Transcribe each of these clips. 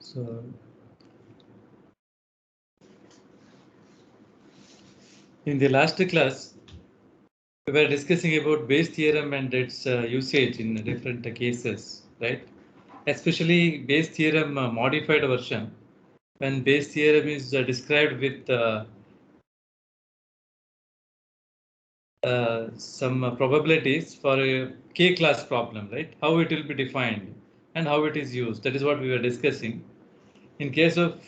So in the last class, we were discussing about Bayes theorem and its usage in different cases, right? Especially Bayes theorem modified version, when Bayes theorem is described with some probabilities for a K-class problem, right? How it will be defined and how it is used. That is what we were discussing. In case of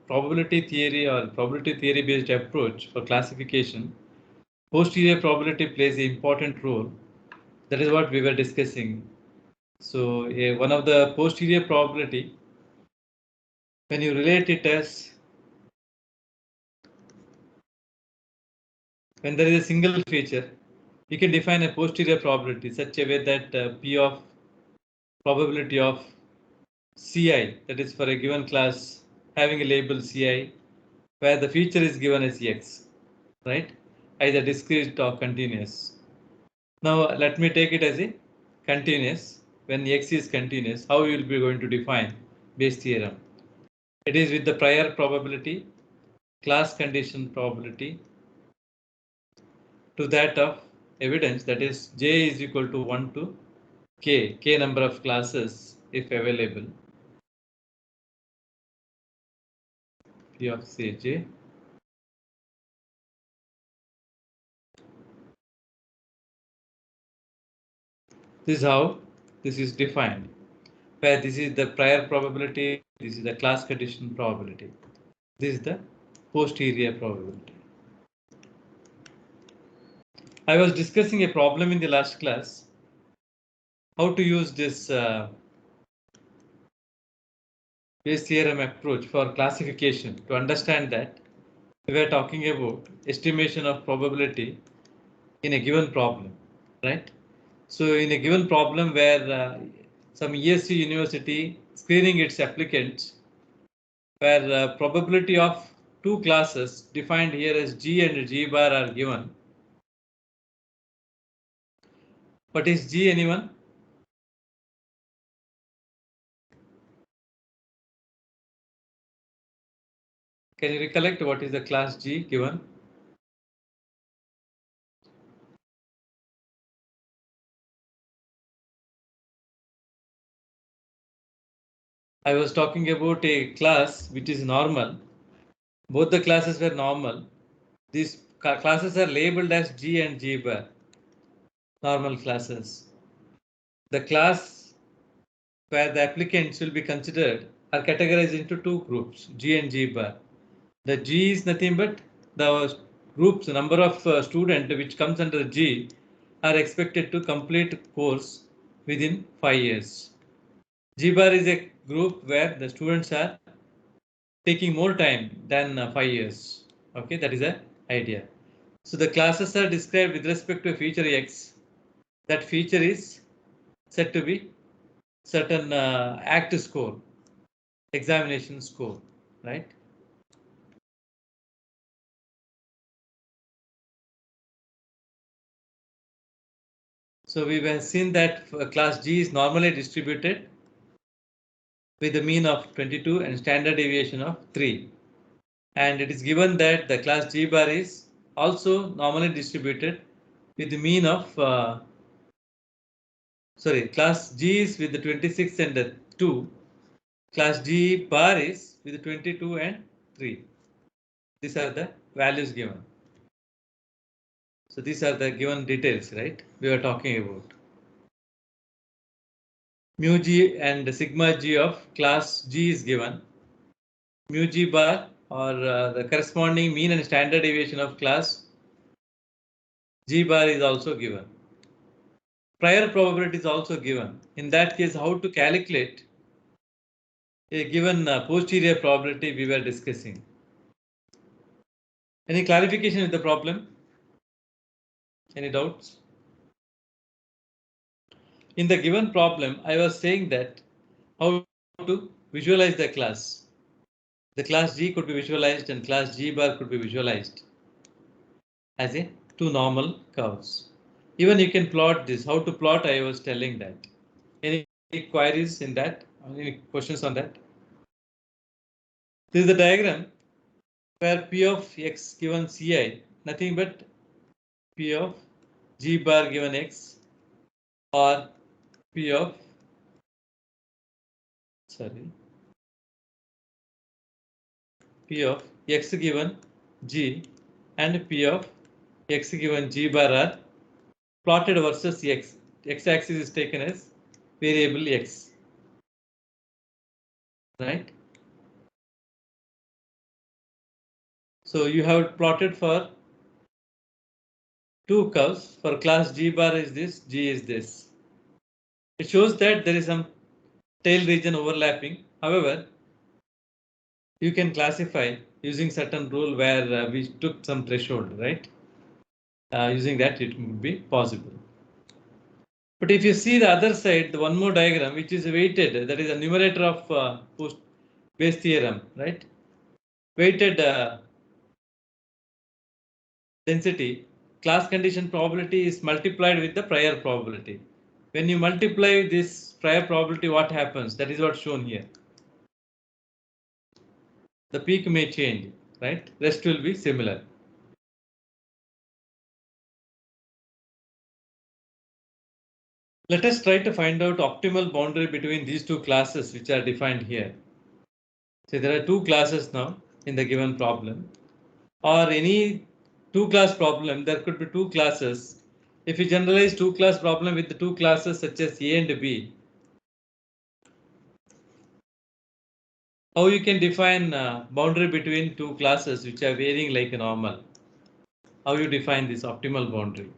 probability theory or probability theory based approach for classification, posterior probability plays an important role. That is what we were discussing. So one of the posterior probability, when you relate it as when there is a single feature, you can define a posterior probability such a way that P of probability of Ci, that is for a given class having a label Ci, where the feature is given as X, right? Either discrete or continuous. Now let me take it as a continuous. When X is continuous, how you will be going to define Bayes theorem? It is with the prior probability, class condition probability to that of evidence, that is J is equal to 1 to K number of classes if available. P of say J. This is how this is defined, where this is the prior probability, this is the class condition probability, this is the posterior probability. I was discussing a problem in the last class, how to use this Bayes theorem approach for classification. To understand that, we were talking about estimation of probability in a given problem, right? So in a given problem where some ESC university screening its applicants, where probability of two classes defined here as G and G bar are given. What is G, anyone? Can you recollect what is the class G given? I was talking about a class which is normal. Both the classes were normal. These classes are labeled as G and G bar, normal classes. The class where the applicants will be considered are categorized into two groups, G and G bar. The G is nothing but the groups, number of students which comes under G are expected to complete course within 5 years. G bar is a group where the students are taking more time than 5 years. Okay, that is the idea. So the classes are described with respect to feature X. That feature is said to be certain ACT score, examination score, right? So we have seen that class G is normally distributed with a mean of 22 and standard deviation of 3. And it is given that the class G bar is also normally distributed with the mean of class G is with the 26 and the 2. Class G bar is with the 22 and 3. These are the values given. So these are the given details, right? We are talking about. Mu G and sigma G of class G is given. Mu G bar or the corresponding mean and standard deviation of class G bar is also given. Prior probability is also given. In that case, how to calculate a given posterior probability we were discussing. Any clarification with the problem? Any doubts? In the given problem, I was saying that how to visualize the class. The class G could be visualized and class G bar could be visualized as a two normal curves. Even you can plot this. How to plot, I was telling that. Any queries in that? Any questions on that? This is the diagram where P of x given Ci, nothing but P of G bar given x or P of x given G and P of x given G bar are plotted versus x. X-axis is taken as variable x, right? So you have plotted for two curves. For class G bar is this, G is this. It shows that there is some tail region overlapping. However, you can classify using certain rule where we took some threshold, right? Using that it would be possible. But if you see the other side, the one more diagram which is weighted, that is a numerator of Bayes theorem, right? Weighted density, class condition probability is multiplied with the prior probability. When you multiply this prior probability, what happens? That is what's shown here. The peak may change, right? Rest will be similar. Let us try to find out optimal boundary between these two classes which are defined here. So there are two classes now in the given problem, or any two-class problem, there could be two classes. If you generalize two-class problem with the two classes such as A and B, how you can define boundary between two classes which are varying like a normal? How you define this optimal boundary?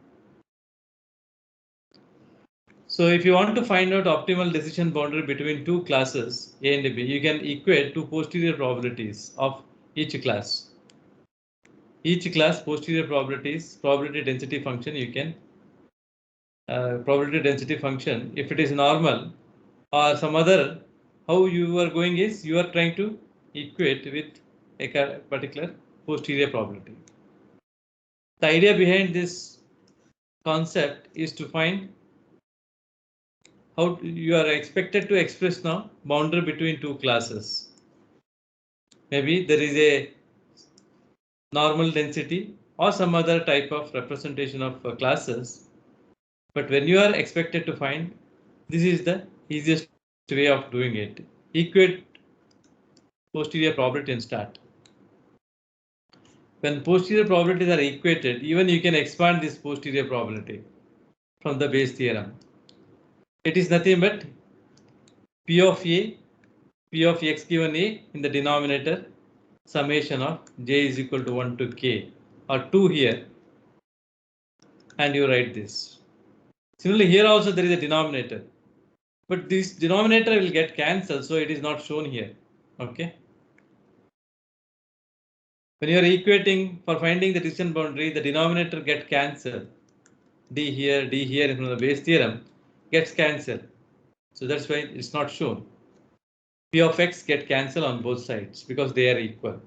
So if you want to find out optimal decision boundary between two classes A and B, you can equate two posterior probabilities of each class. Each class posterior probabilities, probability density function, you can probability density function, if it is normal or some other, how you are going is you are trying to equate with a particular posterior probability. The idea behind this concept is to find how you are expected to express now boundary between two classes. Maybe there is a normal density or some other type of representation of classes. But when you are expected to find, this is the easiest way of doing it. Equate posterior probability and start. When posterior probabilities are equated, even you can expand this posterior probability from the Bayes theorem. It is nothing but P of A, P of x given A in the denominator, summation of j is equal to 1 to k or 2 here, and you write this. Similarly, here also there is a denominator, but this denominator will get cancelled, so it is not shown here. Okay. When you are equating for finding the decision boundary, the denominator get cancelled. D here from the Bayes theorem gets cancelled. So that's why it's not shown. P of x get cancelled on both sides because they are equal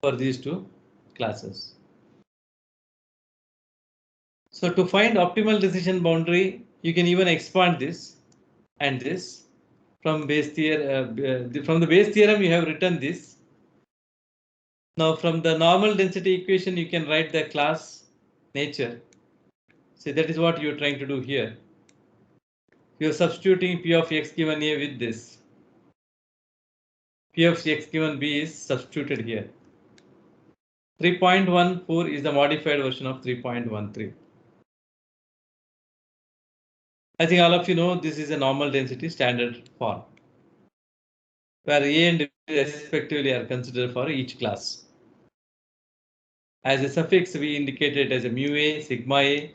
for these two classes. So to find optimal decision boundary, you can even expand this and this from Bayes theorem. From the Bayes theorem, you have written this. Now from the normal density equation, you can write the class nature. So that is what you are trying to do here. You are substituting P of x given A with this. P of x given B is substituted here. 3.14 is the modified version of 3.13. I think all of you know this is a normal density standard form, where A and B respectively are considered for each class. As a suffix, we indicate it as a mu A, sigma A,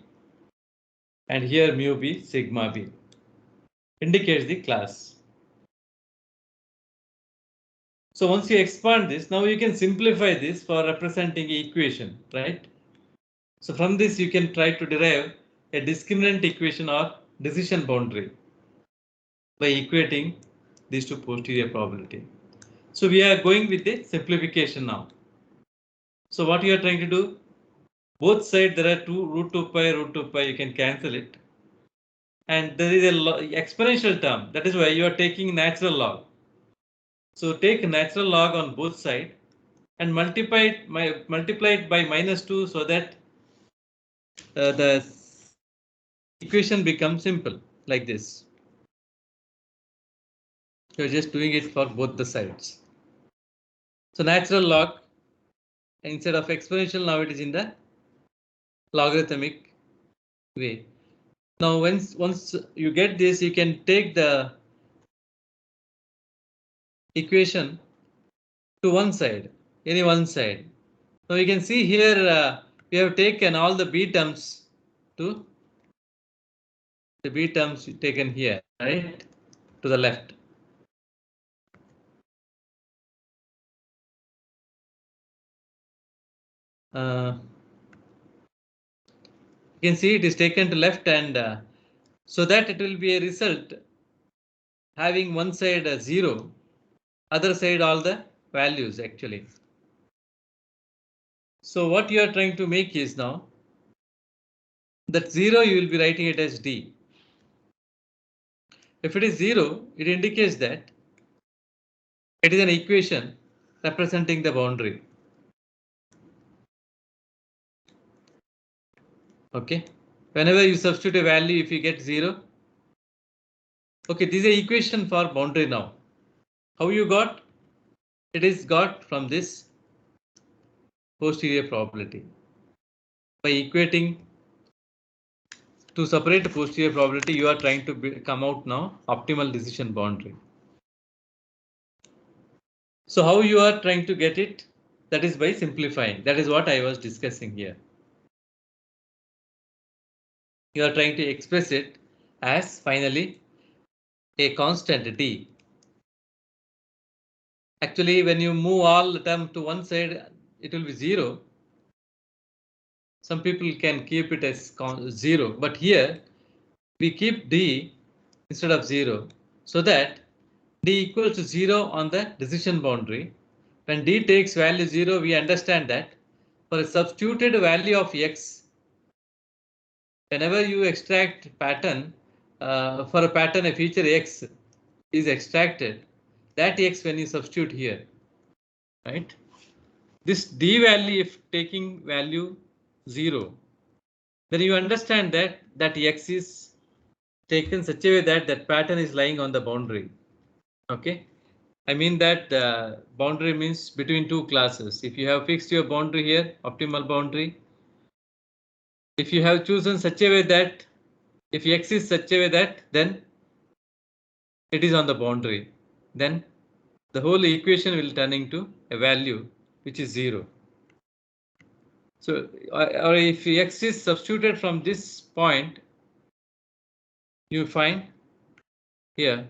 and here mu B, sigma B. Indicates the class. So once you expand this, now you can simplify this for representing equation, right? So from this you can try to derive a discriminant equation or decision boundary by equating these two posterior probability. So we are going with the simplification now. So what you are trying to do, both sides there are root 2 pi, you can cancel it. And there is a exponential term, that is why you are taking natural log. So take natural log on both sides and multiply it by -2 so that the equation becomes simple like this. You're just doing it for both the sides. So natural log instead of exponential, now it is in the logarithmic way. Now once you get this, you can take the equation to one side, any one side. Now you can see here we have taken all the b terms to the b terms taken here, right, to the left. You can see it is taken to left, and so that it will be a result having one side 0, other side all the values actually. So what you are trying to make is now that 0 you will be writing it as d. If it is 0, it indicates that it is an equation representing the boundary. Okay, whenever you substitute a value, if you get 0, okay, this is an equation for boundary now. How you got? It is got from this posterior probability by equating. To separate the posterior probability, you are trying to come out now optimal decision boundary. So how you are trying to get it? That is by simplifying. That is what I was discussing here. You are trying to express it as finally a constant d. Actually, when you move all the term to one side, it will be 0. Some people can keep it as 0, but here we keep d instead of 0 so that d equals to 0 on the decision boundary. When d takes value 0, we understand that for a substituted value of x, whenever you extract pattern, for a pattern a feature x is extracted, that x when you substitute here, right? This d value, if taking value 0, then you understand that x is taken such a way that that pattern is lying on the boundary. Okay, I mean that boundary means between two classes. If you have fixed your boundary here, optimal boundary, if you have chosen such a way that if x is such a way that then it is on the boundary, then the whole equation will turn into a value which is 0. So or if x is substituted from this point, you find here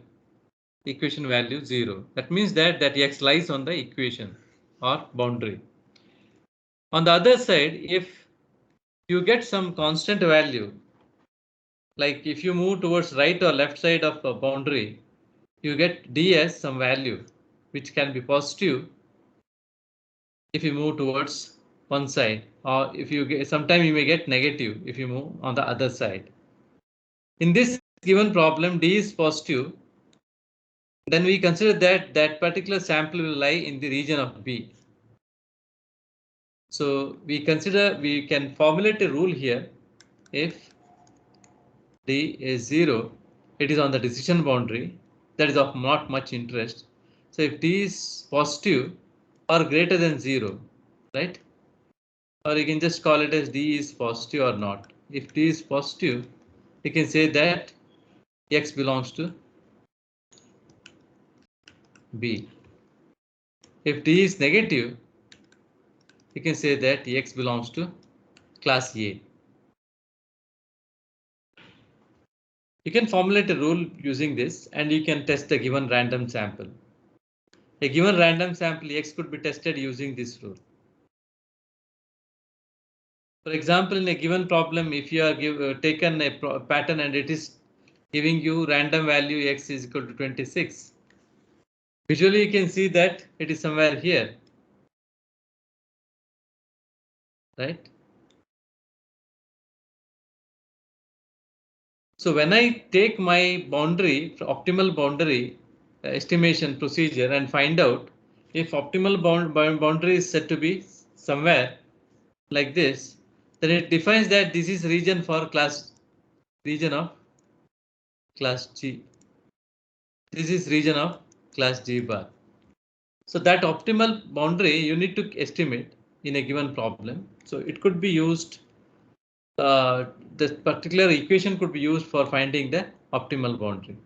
equation value 0. That means that x lies on the equation or boundary. On the other side, if you get some constant value, like if you move towards right or left side of a boundary, you get d as some value which can be positive if you move towards one side, or if you get sometime you may get negative if you move on the other side. In this given problem, d is positive, then we consider that that particular sample will lie in the region of B. So we can formulate a rule here. If d is 0, it is on the decision boundary. That is of not much interest. So if d is positive or greater than 0, right? Or you can just call it as d is positive or not. If d is positive, you can say that x belongs to B. If d is negative, you can say that x belongs to class A. You can formulate a rule using this and you can test a given random sample. A given random sample x could be tested using this rule. For example, in a given problem, if you are taken a pattern and it is giving you random value x is equal to 26. Visually, you can see that it is somewhere here, right? So when I take my boundary, optimal boundary, estimation procedure and find out if optimal boundary is said to be somewhere like this, then it defines that this is region for region of class G. This is region of class G bar. So that optimal boundary you need to estimate in a given problem. So it could be used, the particular equation could be used for finding the optimal boundary.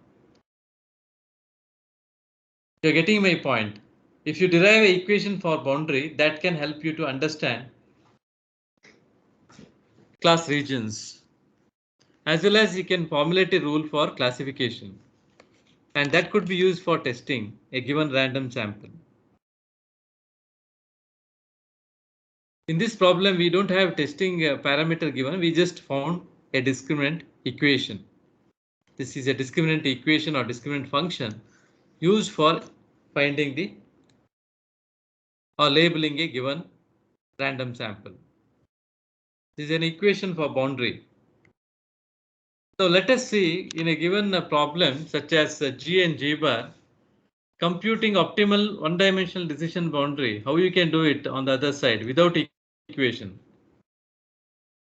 You're getting my point. If you derive an equation for boundary, that can help you to understand class regions, as well as you can formulate a rule for classification, and that could be used for testing a given random sample. In this problem, we don't have testing parameter given. We just found a discriminant equation. This is a discriminant equation or discriminant function used for finding the or labeling a given random sample. This is an equation for boundary. So let us see in a given problem such as G and G bar, computing optimal one-dimensional decision boundary, how you can do it on the other side without equation.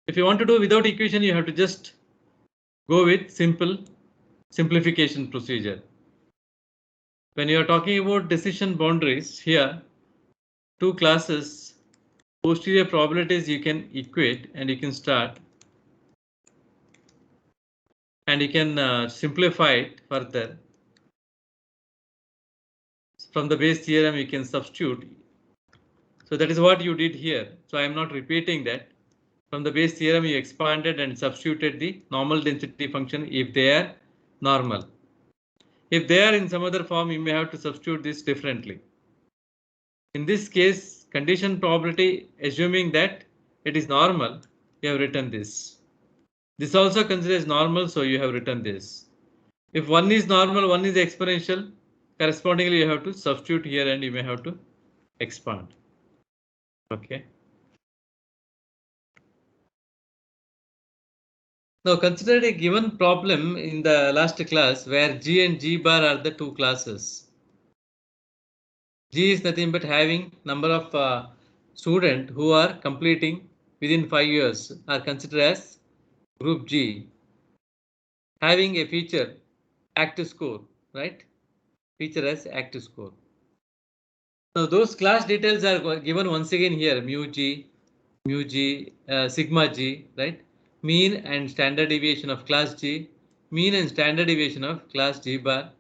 If you want to do without equation, you have to just go with simplification procedure. When you are talking about decision boundaries here, two classes, posterior probabilities you can equate and you can start. And you can simplify it further. From the base theorem, you can substitute. So that is what you did here. So I am not repeating that. From the base theorem, you expanded and substituted the normal density function if they are normal. If they are in some other form, you may have to substitute this differently. In this case, condition probability, assuming that it is normal, you have written this. This also considers normal, so you have written this. If one is normal, one is exponential, correspondingly you have to substitute here and you may have to expand. Okay. Now consider a given problem in the last class where G and G bar are the two classes. G is nothing but having number of students who are completing within 5 years are considered as group G, having a feature active score, right? Feature as active score. Now those class details are given once again here, mu G, sigma G, right? Mean and standard deviation of class G, mean and standard deviation of class G bar,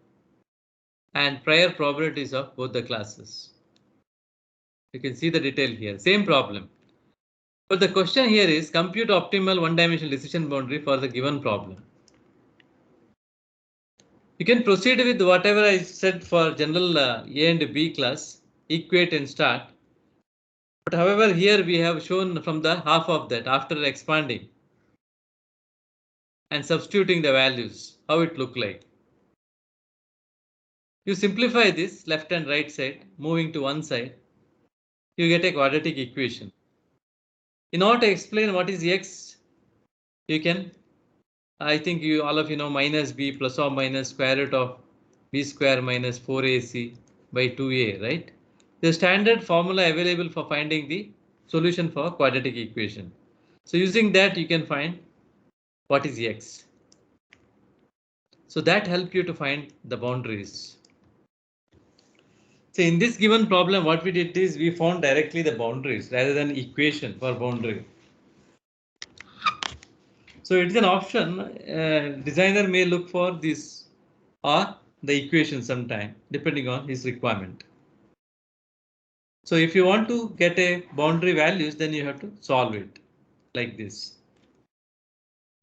and prior probabilities of both the classes. You can see the detail here, same problem. But the question here is compute optimal one-dimensional decision boundary for the given problem. You can proceed with whatever I said for general A and B class, equate and start. But however, here we have shown from the half of that after expanding and substituting the values, how it look like. You simplify this left and right side, moving to one side, you get a quadratic equation. In order to explain what is x, you can, I think you all of you know minus b plus or minus square root of b square minus 4ac by 2a, right? The standard formula available for finding the solution for quadratic equation. So using that you can find what is x. So that helps you to find the boundaries. So in this given problem, what we did is we found directly the boundaries rather than equation for boundary. So it is an option. Designer may look for this or the equation sometime depending on his requirement. So if you want to get a boundary values, then you have to solve it like this.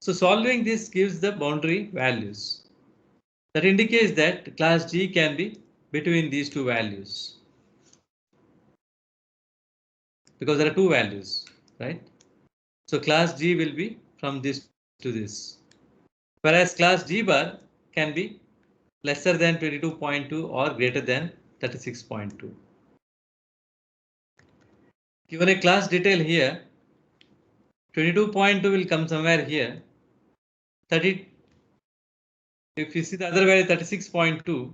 So solving this gives the boundary values. That indicates that class G can be between these two values. Because there are two values, right? So class G will be from this to this. Whereas class G bar can be lesser than 22.2 or greater than 36.2. Given a class detail here, 22.2 will come somewhere here. 30. If you see the other value 36.2,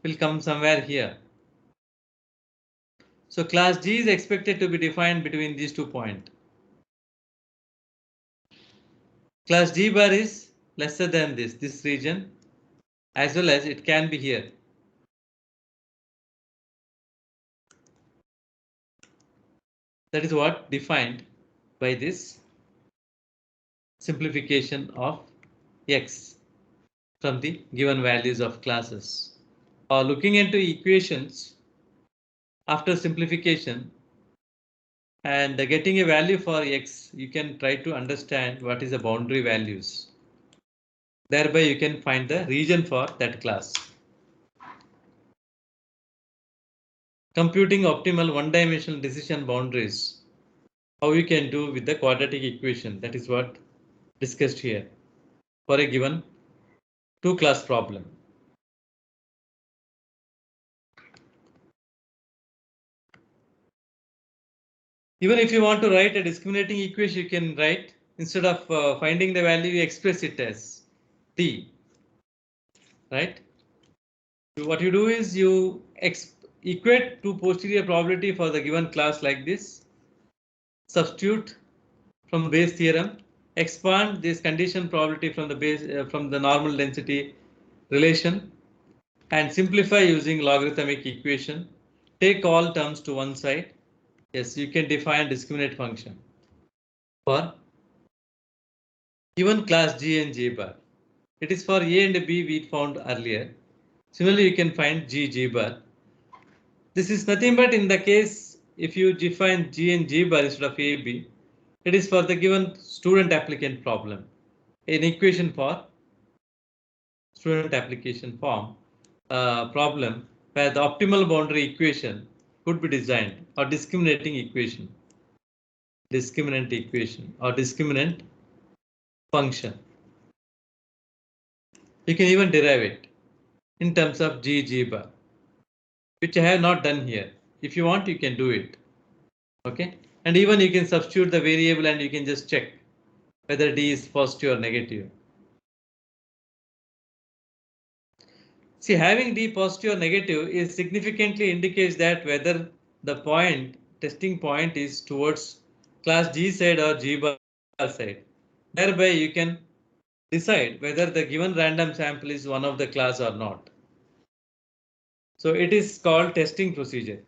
will come somewhere here. So class G is expected to be defined between these 2 points. Class G bar is lesser than this region, as well as it can be here. That is what defined by this simplification of X from the given values of classes. Looking into equations after simplification and getting a value for X, you can try to understand what is the boundary values. Thereby you can find the region for that class. Computing optimal one-dimensional decision boundaries. How you can do with the quadratic equation. That is what discussed here for a given 2-class problem. Even if you want to write a discriminating equation, you can write, instead of finding the value, you express it as T, right? What you do is you equate to posterior probability for the given class like this, substitute from Bayes theorem, expand this condition probability from the from the normal density relation, and simplify using logarithmic equation. Take all terms to one side. Yes, you can define discriminant function for given class G and G bar. It is for A and B we found earlier. Similarly, you can find G bar. This is nothing but in the case if you define G and G bar instead of A, B, it is for the given student applicant problem. An equation for student application form problem where the optimal boundary equation could be designed, or discriminating equation, discriminant equation or discriminant function. You can even derive it in terms of G bar, which I have not done here. If you want, you can do it. Okay, and even you can substitute the variable and you can just check whether D is positive or negative. See, having D positive or negative is significantly indicates that whether the testing point is towards class G side or G bar side. Thereby you can decide whether the given random sample is one of the class or not. So it is called testing procedure.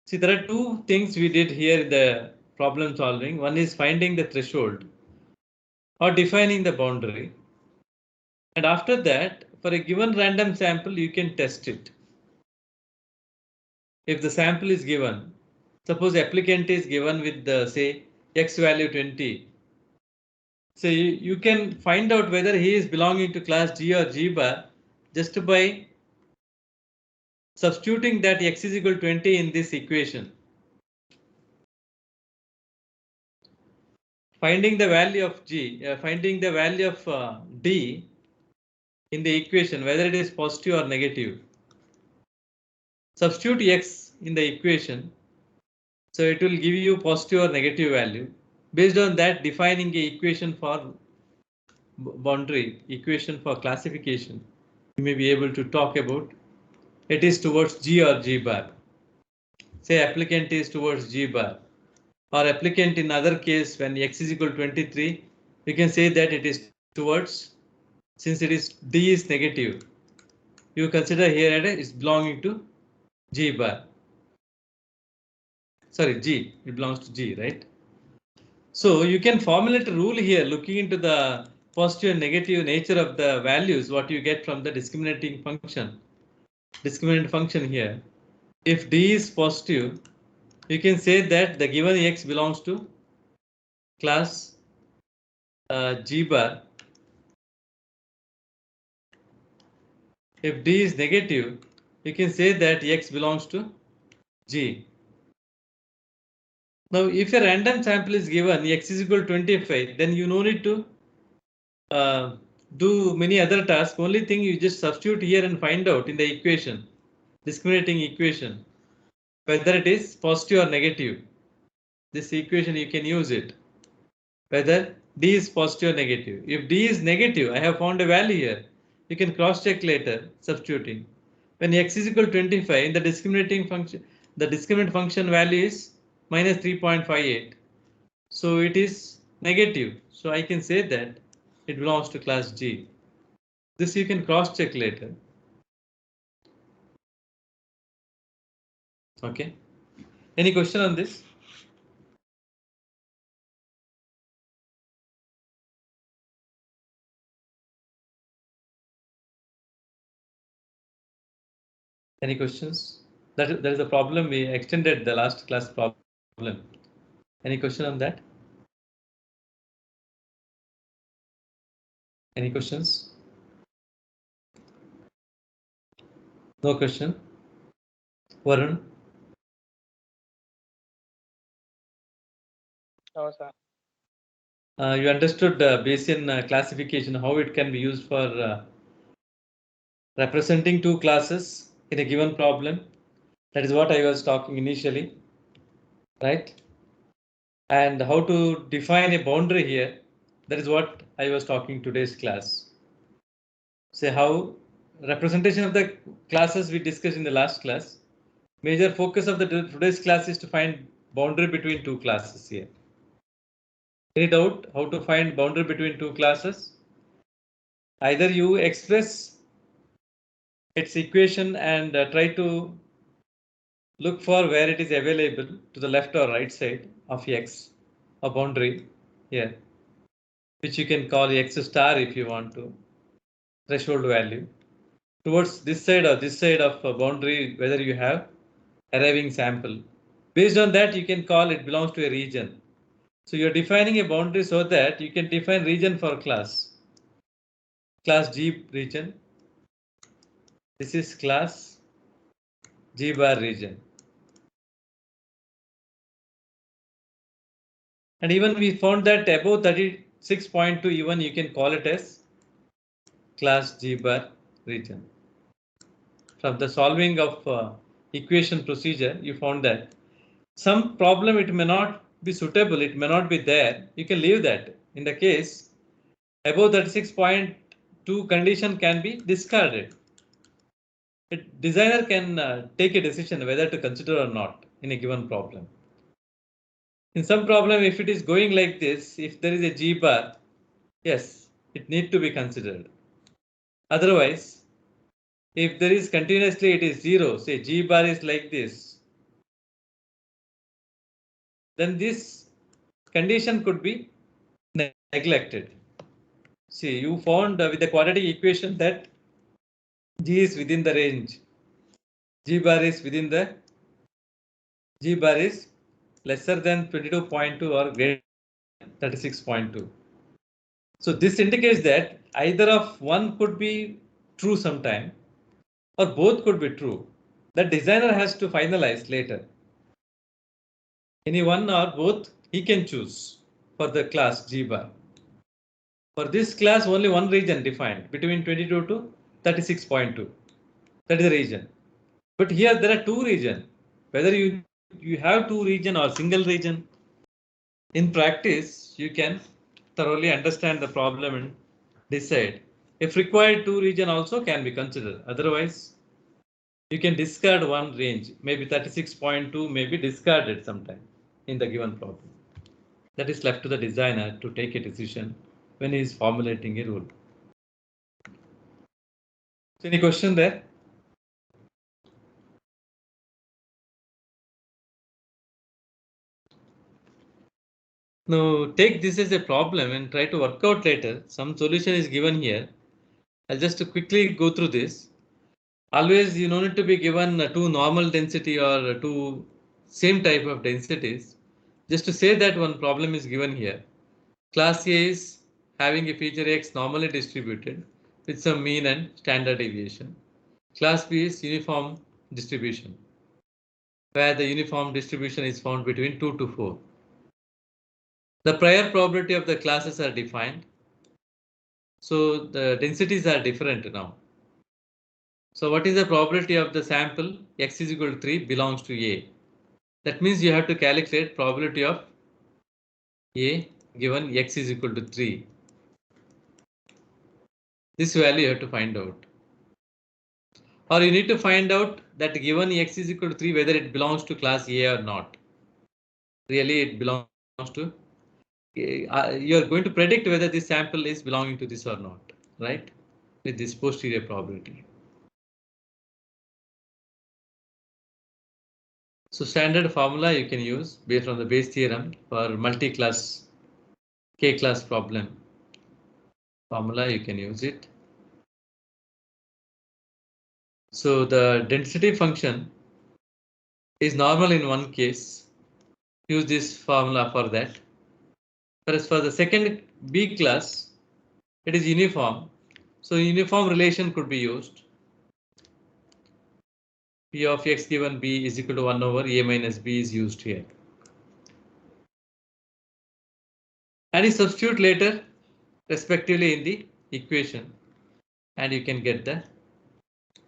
See, there are 2 things we did here in the problem solving. One is finding the threshold or defining the boundary. And after that, for a given random sample, you can test it. If the sample is given, suppose applicant is given with the say X value 20. So you can find out whether he is belonging to class G or G bar just by substituting that X is equal to 20 in this equation. Finding the value of finding the value of D in the equation, whether it is positive or negative. Substitute X in the equation. So it will give you positive or negative value. Based on that, defining a equation for boundary, equation for classification, you may be able to talk about it is towards G or G bar. Say applicant is towards G bar, or applicant in other case when X is equal to 23, you can say that it is towards, since it is D is negative, you consider here it is belonging to G bar. Sorry, G, it belongs to G, right? So you can formulate a rule here looking into the positive and negative nature of the values, what you get from the discriminating function. Discriminant function here. If D is positive, you can say that the given X belongs to class G bar. If D is negative, you can say that X belongs to G. Now, if a random sample is given, X is equal to 25, then you no need to do many other tasks. Only thing you just substitute here and find out in the equation, discriminating equation, whether it is positive or negative. This equation you can use it, whether D is positive or negative. If D is negative, I have found a value here. You can cross check later substituting. When x is equal to 25, in the discriminating function, the discriminant function value is minus 3.58. So it is negative. So I can say that it belongs to class G. This you can cross check later. Okay. Any question on this? Any questions? That is a problem. We extended the last class problem. Any question on that? Any questions? No question. Varun? No, sir. You understood Bayesian classification, how it can be used for representing two classes in a given problem. That is what I was talking initially, right? And how to define a boundary here. That is what I was talking today's class. Say how representation of the classes we discussed in the last class. Major focus of the today's class is to find boundary between two classes here. Any doubt how to find boundary between two classes? Either you express its equation and try to look for where it is available to the left or right side of x, a boundary here, which you can call x star if you want to, threshold value, towards this side or this side of a boundary, whether you have arriving sample. Based on that, you can call it belongs to a region. So you're defining a boundary so that you can define region for class G region. This is class G bar region. And even we found that above 36.2, even you can call it as class G bar region. From the solving of equation procedure, you found that some problem it may not be suitable, it may not be there. You can leave that. In the case above 36.2 condition can be discarded. A designer can take a decision whether to consider or not in a given problem. In some problem, if it is going like this, if there is a G bar, yes, it need to be considered. Otherwise, if there is continuously it is 0, say G bar is like this, then this condition could be neglected. See, you found with the quadratic equation that G is within the range. G bar is within the G bar is lesser than 22.2 or greater than 36.2. So this indicates that either of one could be true sometime or both could be true. The designer has to finalize later. Any one or both he can choose for the class G bar. For this class, only one region defined between 22 to 36.2. That is the region. But here there are two regions. Whether you have two region or single region, in practice you can thoroughly understand the problem and decide. If required, two region also can be considered. Otherwise, you can discard one range. Maybe 36.2 may be discarded sometime in the given problem. That is left to the designer to take a decision when he is formulating a rule. So any question there? Now take this as a problem and try to work out later. Some solution is given here. I'll just quickly go through this. Always you don't need to be given two normal density or two same type of densities. Just to say that one problem is given here. Class A is having a feature X normally distributed with some mean and standard deviation. Class B is uniform distribution, where the uniform distribution is found between 2 to 4. The prior probability of the classes are defined. So the densities are different now. So what is the probability of the sample X is equal to 3 belongs to A? That means you have to calculate probability of A given X is equal to 3. This value you have to find out. Or you need to find out that given x is equal to 3, whether it belongs to class A or not. Really, it belongs to. You are going to predict whether this sample is belonging to this or not, right? With this posterior probability. So standard formula you can use based on the Bayes theorem for multi-class K-class problem. Formula you can use it. So the density function is normal in one case. Use this formula for that. Whereas for the second B class, it is uniform. So uniform relation could be used. P of x given B is equal to 1 over A minus B is used here. And you substitute later respectively in the equation and you can get the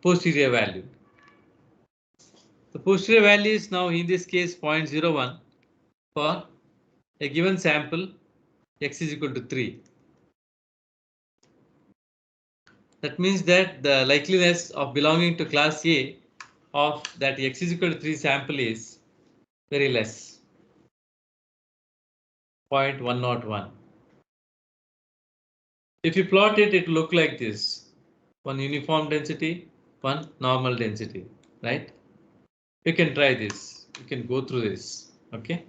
posterior value. The posterior value is now in this case 0.01 for a given sample x is equal to 3. That means that the likeliness of belonging to class A of that x is equal to 3 sample is very less, 0.101. If you plot it, it will look like this. One uniform density, one normal density, right? You can try this. You can go through this, okay?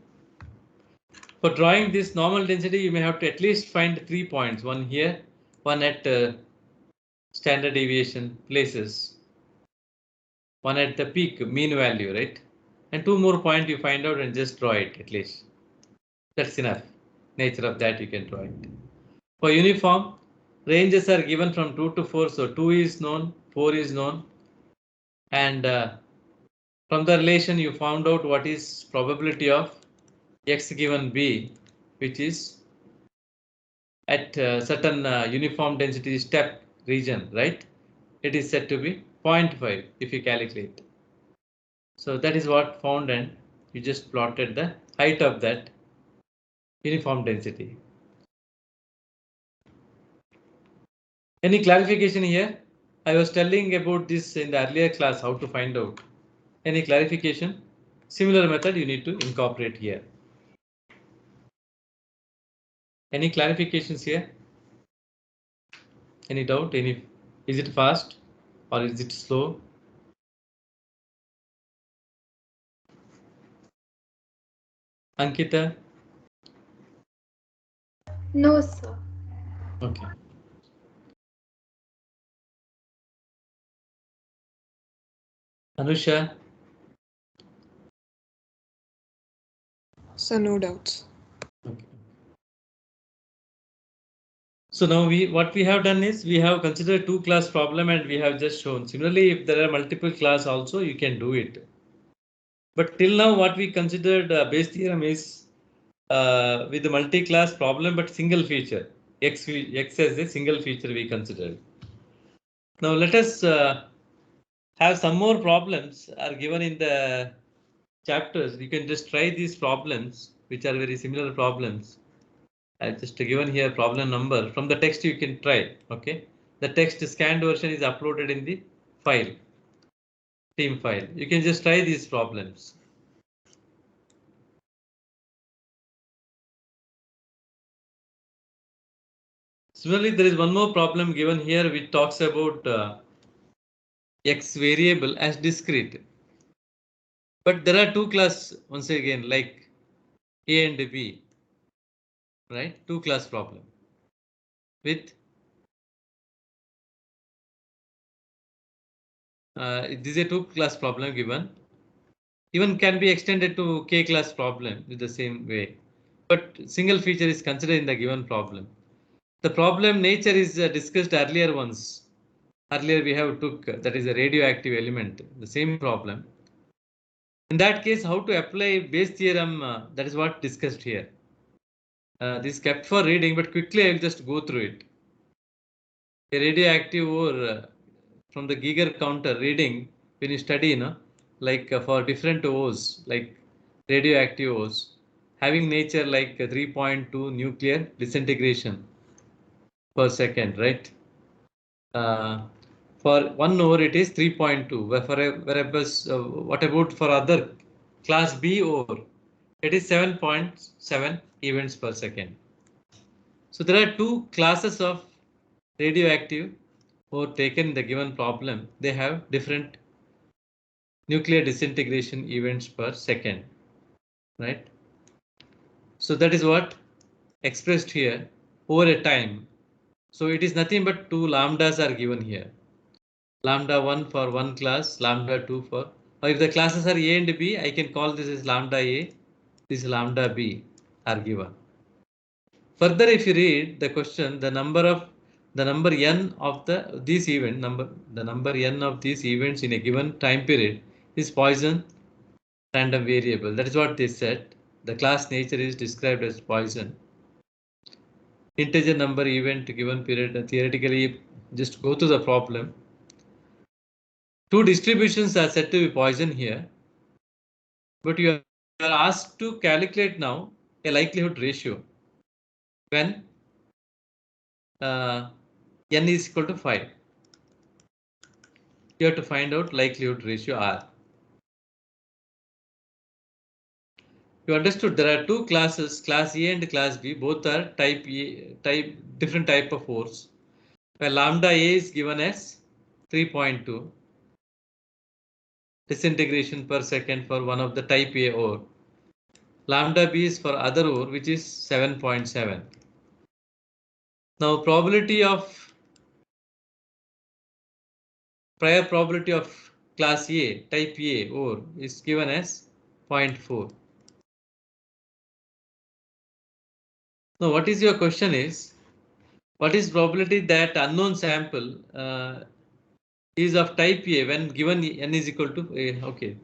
For drawing this normal density, you may have to at least find 3 points. One here, one at standard deviation places, one at the peak mean value, right? And 2 more points you find out and just draw it at least. That's enough. Nature of that you can draw it. For uniform, ranges are given from 2 to 4. So 2 is known, 4 is known. And from the relation you found out what is probability of x given B, which is at certain uniform density step region, right? It is said to be 0.5 if you calculate. So that is what found and you just plotted the height of that uniform density. Any clarification here? I was telling about this in the earlier class, how to find out. Any clarification? Similar method you need to incorporate here. Any clarifications here? Any doubt? Is it fast or is it slow? Ankita? No, sir. Okay. Anusha? So no doubts. Okay. So now what we have done is we have considered 2 class problem and we have just shown. Similarly, if there are multiple class also, you can do it. But till now, what we considered Bayes theorem is with the multi-class problem, but single feature. X as a single feature we considered. Now let us have some more problems are given in the chapters. You can just try these problems, which are very similar problems. I just given here problem number from the text you can try. Okay, the text scanned version is uploaded in the file, team file. You can just try these problems. Similarly, there is one more problem given here which talks about x variable as discrete. But there are 2 class once again like A and B, right? 2 class problem with this is a 2 class problem given. Even can be extended to K class problem with the same way. But single feature is considered in the given problem. The problem nature is discussed earlier once. Earlier we have took that is a radioactive element, the same problem. In that case, how to apply Bayes theorem, that is what discussed here. This kept for reading, but quickly I will just go through it. A radioactive or from the Geiger counter reading when you study, like for different O's, like radioactive O's, having nature like 3.2 nuclear disintegration per second, right? For 1 over it is 3.2. Whereas what about for other class B ore? It is 7.7 events per second. So there are two classes of radioactive ore taken in the given problem. They have different nuclear disintegration events per second, right? So that is what expressed here over a time. So it is nothing but two lambdas are given here. Lambda 1 for one class, lambda 2 for, or if the classes are A and B, I can call this as lambda A, this lambda B are given. Further, if you read the question, the number n of these event number, the number n of these events in a given time period is Poisson random variable. That is what they said. The class nature is described as Poisson. Integer number event given period. Theoretically, just go to the problem. Two distributions are said to be Poisson here, but you are asked to calculate now a likelihood ratio when n is equal to 5. You have to find out likelihood ratio R. You understood there are two classes, class A and class B, both are different type of ores. Where lambda A is given as 3.2 disintegration per second for one of the type A ore. Lambda B is for other ore, which is 7.7. Now prior probability of class A, type A ore is given as 0.4. Now what is your question is, what is probability that unknown sample is of type A when given n is equal to A? Okay.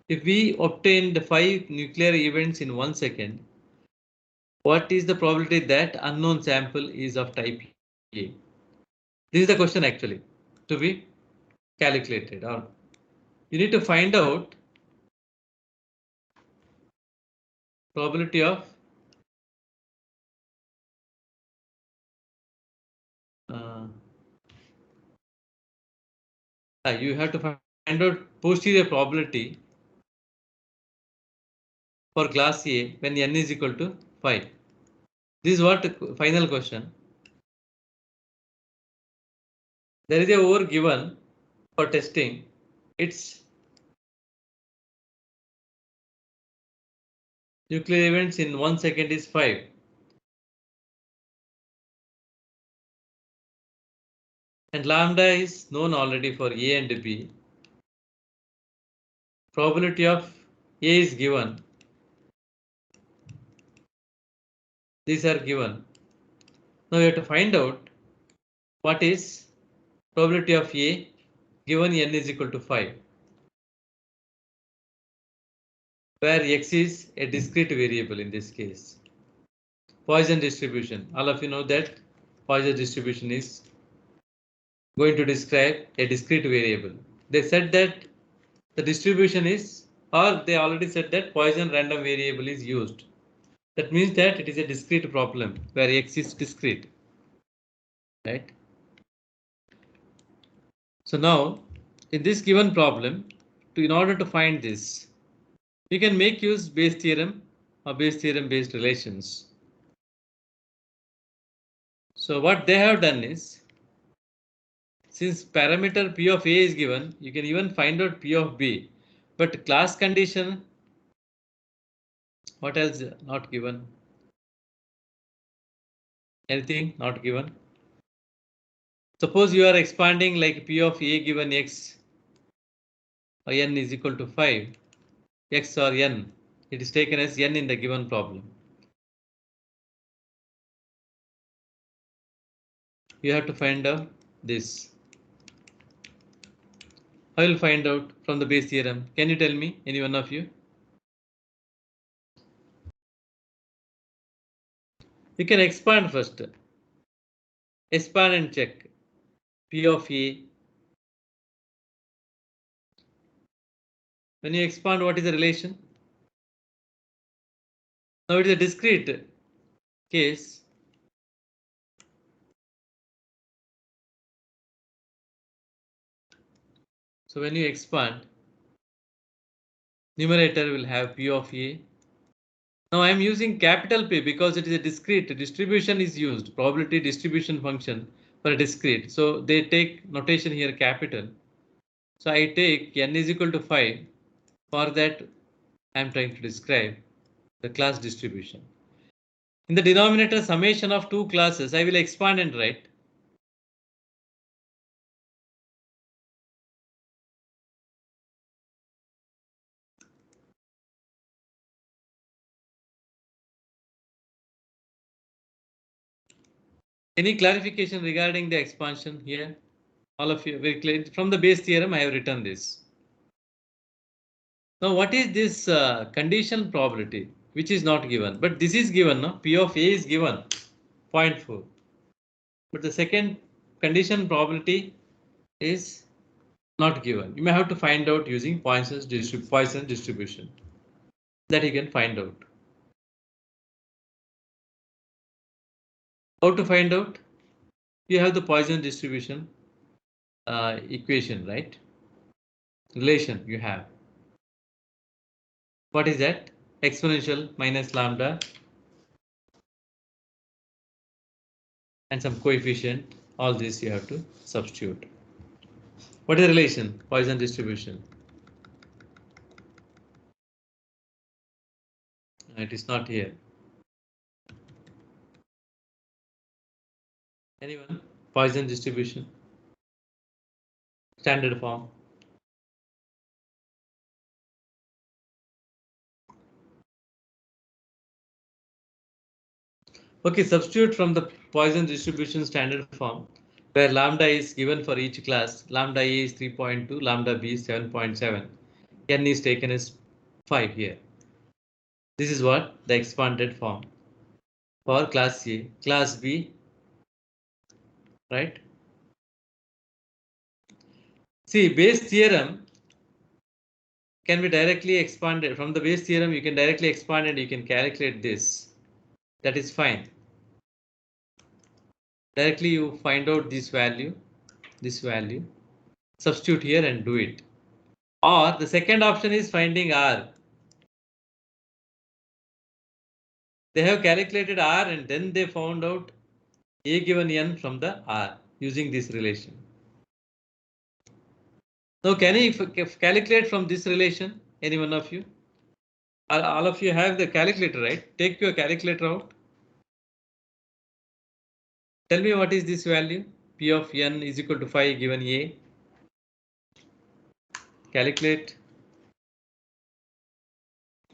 If we obtained 5 nuclear events in 1 second, what is the probability that unknown sample is of type A? This is the question actually to be calculated, or you need to find out probability of you have to find out posterior probability for class A when n is equal to 5. This is what final question. There is a ore given for testing. Its nuclear events in 1 second is 5. And lambda is known already for A and B. Probability of A is given. These are given. Now we have to find out what is probability of A given n is equal to 5, where x is a discrete variable in this case. Poisson distribution. All of you know that Poisson distribution is going to describe a discrete variable. They said that the distribution is, or they already said that Poisson random variable is used. That means that it is a discrete problem where x is discrete, right? So now in this given problem, in order to find this, you can make use Bayes theorem or Bayes theorem based relations. So what they have done is, since parameter P of A is given, you can even find out P of B, but class condition, what else not given? Anything not given? Suppose you are expanding like P of A given x or n is equal to 5, x or n, it is taken as n in the given problem. You have to find out this. I will find out from the Bayes theorem. Can you tell me, any one of you? You can expand first. Expand and check. P of A. When you expand, what is the relation? Now it is a discrete case. So when you expand, numerator will have P of A. Now I am using capital P because it is a discrete distribution is used, probability distribution function for a discrete. So they take notation here capital. So I take n is equal to 5. For that, I am trying to describe the class distribution. In the denominator summation of two classes, I will expand and write. Any clarification regarding the expansion here? All of you very clear. From the base theorem, I have written this. Now, what is this condition probability, which is not given, but this is given, no? P of A is given, 0.4. But the second condition probability is not given. You may have to find out using Poisson's distribution. That you can find out. How to find out? You have the Poisson distribution equation, right? Relation you have. What is that? Exponential minus lambda and some coefficient. All this you have to substitute. What is the relation? Poisson distribution. It is not here. Anyone? Poisson distribution. Standard form. Okay, substitute from the Poisson distribution standard form, where lambda is given for each class. Lambda A is 3.2, lambda B is 7.7. N is taken as 5 here. This is what the expanded form for class A. Class B, right? See, base theorem can be directly expanded. From the base theorem, you can directly expand and you can calculate this. That is fine. Directly you find out this value, substitute here and do it. Or the second option is finding R. They have calculated R and then they found out A given N from the R using this relation. Now can you calculate from this relation? Any one of you? All of you have the calculator, right? Take your calculator out. Tell me what is this value? P of N is equal to 5 given A. Calculate.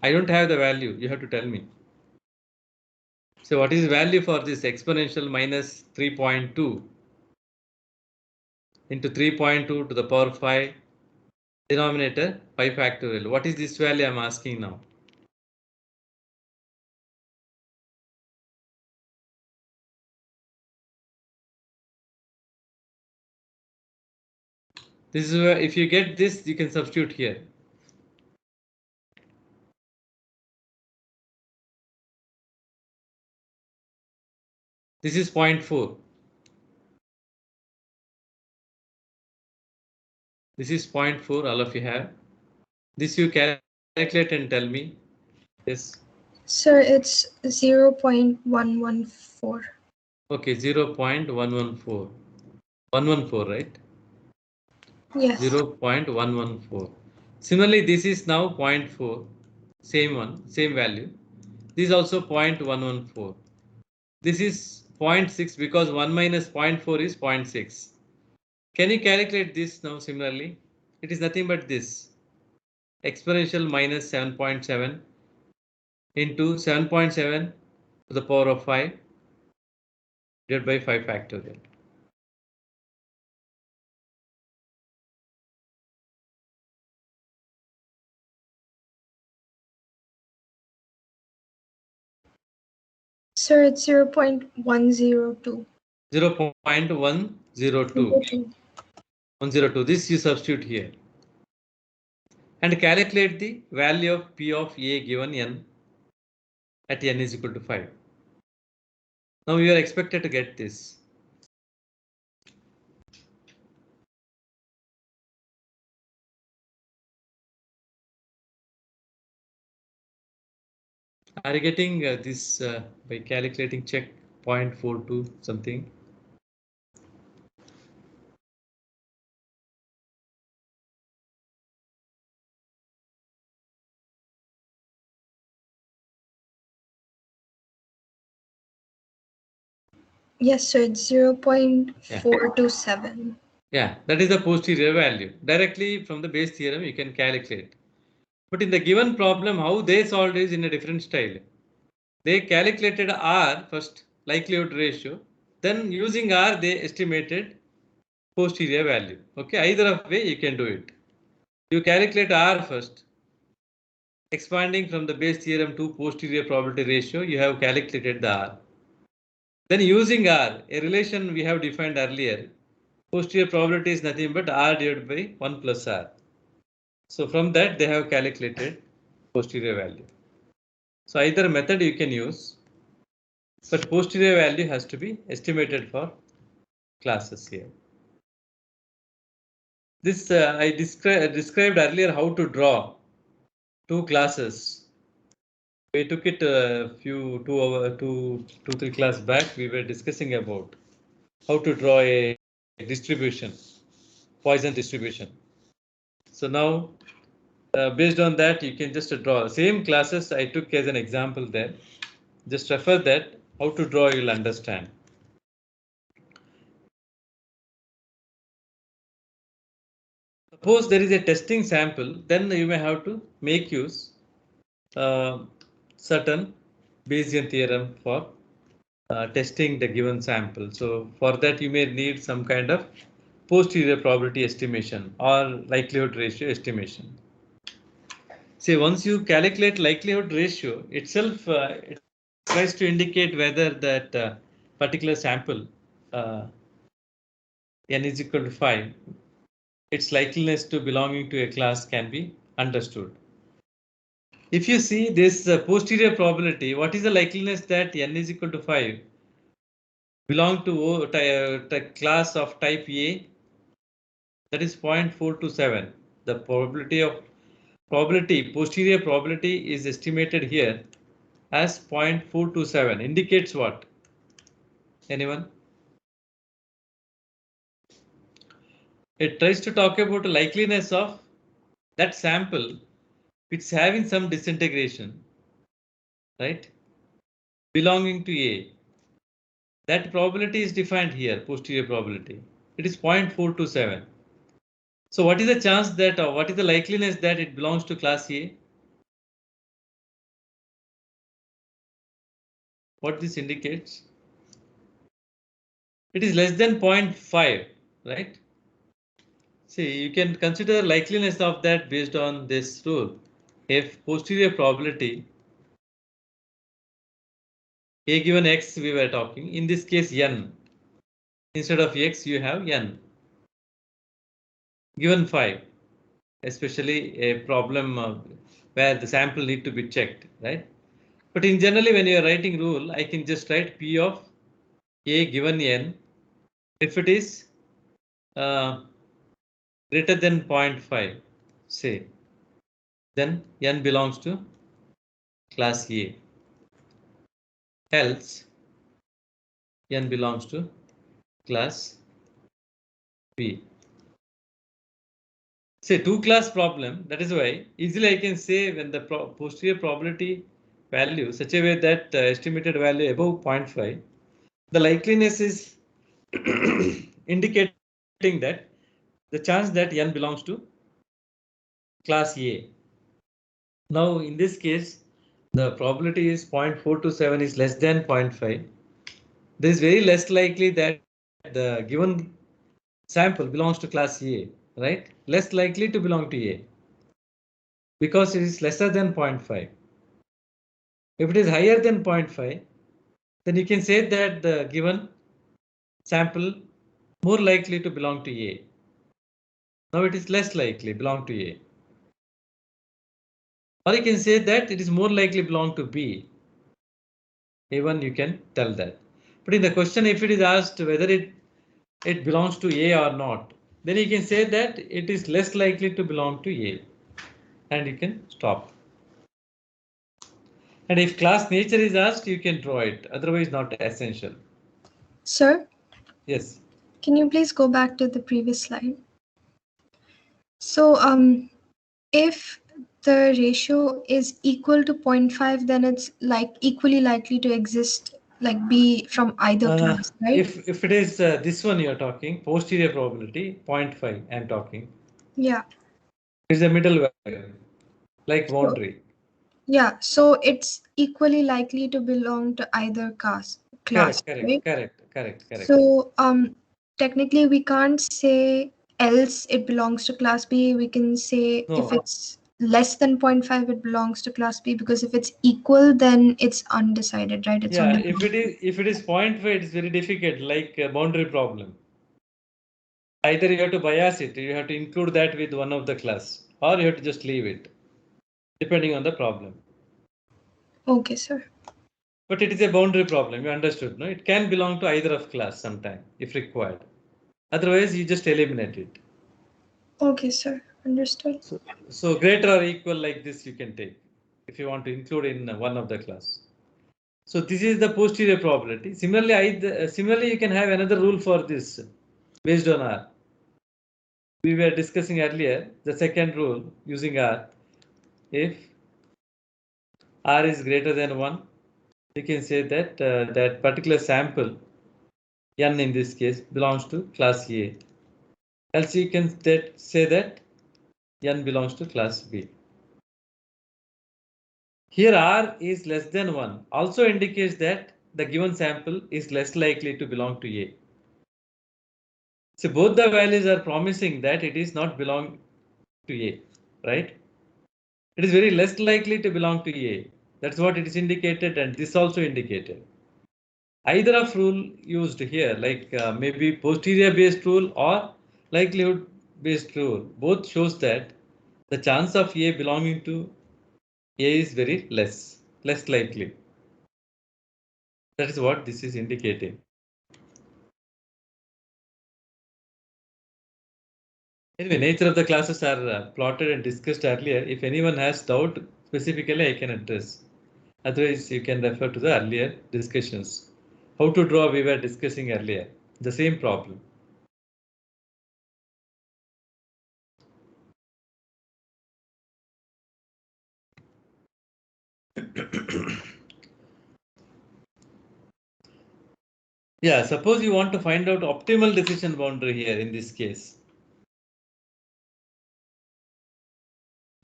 I don't have the value. You have to tell me. So what is the value for this exponential minus 3.2 into 3.2 to the power 5 denominator 5 factorial? What is this value I'm asking now? This is where if you get this, you can substitute here. This is 0.4. This is 0.4. All of you have. This you calculate and tell me. Yes. Sir, it's 0.114. Okay, 0.114. 114, right? Yes. 0.114. Similarly, this is now 0.4. Same one, same value. This is also 0.114. This is 0.6 because 1 minus 0.4 is 0.6. Can you calculate this now similarly? It is nothing but this. Exponential minus 7.7 into 7.7 to the power of 5 divided by 5 factorial. Sir, it's 0.102. 0.102. 102. This you substitute here. And calculate the value of P of A given N at N is equal to 5. Now you are expected to get this. Are you getting this by calculating check 0.42 something? Yes, sir. It's 0.427. Yeah, that is the posterior value. Directly from the Bayes theorem, you can calculate. But in the given problem, how they solved is in a different style. They calculated R first, likelihood ratio. Then using R, they estimated posterior value. Okay, either of way you can do it. You calculate R first. Expanding from the Bayes theorem to posterior probability ratio, you have calculated the R. Then using R, a relation we have defined earlier, posterior probability is nothing but R divided by 1 plus R. So from that they have calculated posterior value. So either method you can use, but posterior value has to be estimated for classes here. This I described earlier how to draw two classes. We took it a few 3 class back. We were discussing about how to draw a distribution, Poisson distribution. So now, based on that, you can just draw same classes I took as an example there. Just refer that. How to draw, you'll understand. Suppose there is a testing sample, then you may have to make use certain Bayesian theorem for testing the given sample. So for that you may need some kind of posterior probability estimation or likelihood ratio estimation. See, once you calculate likelihood ratio itself, it tries to indicate whether that particular sample n is equal to 5, its likeliness to belonging to a class can be understood. If you see this posterior probability, what is the likeliness that n is equal to 5 belong to class of type A? That is 0.427. The posterior probability is estimated here as 0.427. Indicates what? Anyone? It tries to talk about the likeliness of that sample which is having some disintegration, right? Belonging to A. That probability is defined here, posterior probability. It is 0.427. So what is the chance that, or what is the likeliness that it belongs to class A? What this indicates? It is less than 0.5, right? See, you can consider likeliness of that based on this rule. If posterior probability, A given X we were talking, in this case N, instead of X you have N. Given 5, especially a problem where the sample need to be checked, right? But in generally when you are writing rule, I can just write P of A given N. If it is greater than 0.5, say, then N belongs to class A. Else, N belongs to class B. Say two class problem. That is why easily I can say when the posterior probability value such a way that estimated value above 0.5, the likeliness is indicating that the chance that N belongs to class A. Now in this case, the probability is 0.427 is less than 0.5. This is very less likely that the given sample belongs to class A, right? Less likely to belong to A because it is lesser than 0.5. If it is higher than 0.5, then you can say that the given sample more likely to belong to A. Now it is less likely belong to A. Or you can say that it is more likely belong to B. Even you can tell that. But in the question, if it is asked whether it belongs to A or not, then you can say that it is less likely to belong to A. And you can stop. And if class nature is asked, you can draw it. Otherwise, not essential. Sir, Yes. can you please go back to the previous slide? So, if the ratio is equal to 0.5, then it's like equally likely to exist, like be from either class, right? If it is this one you're talking, posterior probability 0.5, I'm talking. Yeah. It's a middle value, like So, boundary. yeah, so it's equally likely to belong to either class, Correct, right? correct. So, technically we can't say else it belongs to class B. We can say if No. it's less than 0.5, it belongs to class B, because if it's equal, then it's undecided, right? It's Yeah, only if it is 0.5, it's very difficult, like a boundary problem. Either you have to bias it, you have to include that with one of the class, or you have to just leave it, depending on the problem. Okay, sir. But it is a boundary problem, you understood, no? It can belong to either of class sometime, if required. Otherwise, you just eliminate it. Okay, sir. Understood. So greater or equal like this you can take, if you want to include in one of the class. So this is the posterior probability. Similarly, you can have another rule for this based on R. We were discussing earlier the second rule using R. If R is greater than 1, you can say that that particular sample, N in this case, belongs to class A. Else you can say that N belongs to class B. Here R is less than 1 also indicates that the given sample is less likely to belong to A. So both the values are promising that it is not belong to A, right? It is very less likely to belong to A. That's what it is indicated, and this also indicated. Either of rule used here, like maybe posterior based rule or likelihood based rule, both shows that the chance of A belonging to A is very less likely. That is what this is indicating. Anyway, nature of the classes are plotted and discussed earlier. If anyone has doubt specifically, I can address. Otherwise, you can refer to the earlier discussions. How to draw we were discussing earlier. The same problem. Yeah, suppose you want to find out optimal decision boundary here in this case.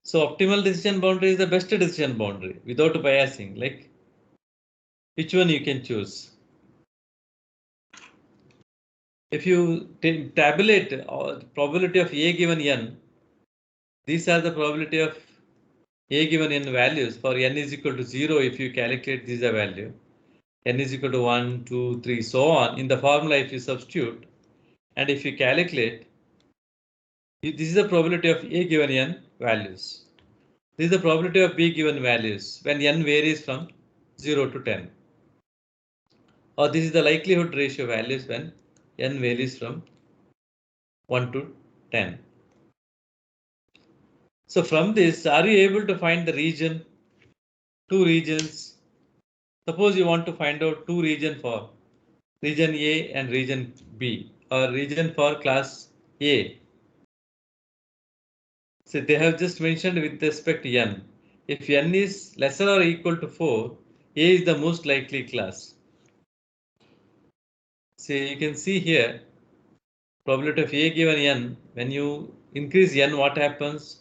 So optimal decision boundary is the best decision boundary without biasing. Like which one you can choose? If you tabulate probability of A given N, these are the probability of A given N values for N is equal to 0 if you calculate these are value. N is equal to 1, 2, 3, so on. In the formula, if you substitute and if you calculate, this is the probability of A given N values. This is the probability of B given values when N varies from 0 to 10. Or this is the likelihood ratio values when N varies from 1 to 10. So from this, are you able to find the region, two regions? Suppose you want to find out two regions for region A and region B, or region for class A. So they have just mentioned with respect to N. If N is lesser or equal to 4, A is the most likely class. So you can see here, probability of A given N, when you increase N, what happens?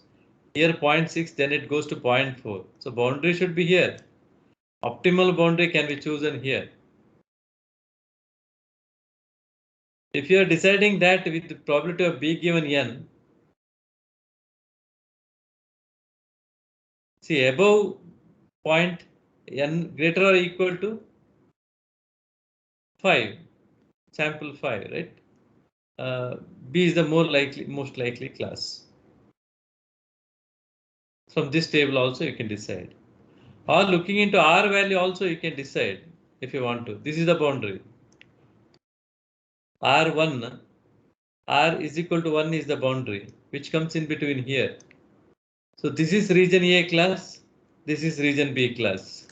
Here 0.6, then it goes to 0.4. So boundary should be here. Optimal boundary can be chosen here. If you are deciding that with the probability of B given N, see above point N greater or equal to 5, sample 5, right? B is the most likely class. From this table also you can decide. Or looking into R value also you can decide if you want to. This is the boundary. R1, R is equal to 1 is the boundary, which comes in between here. So this is region A class, this is region B class.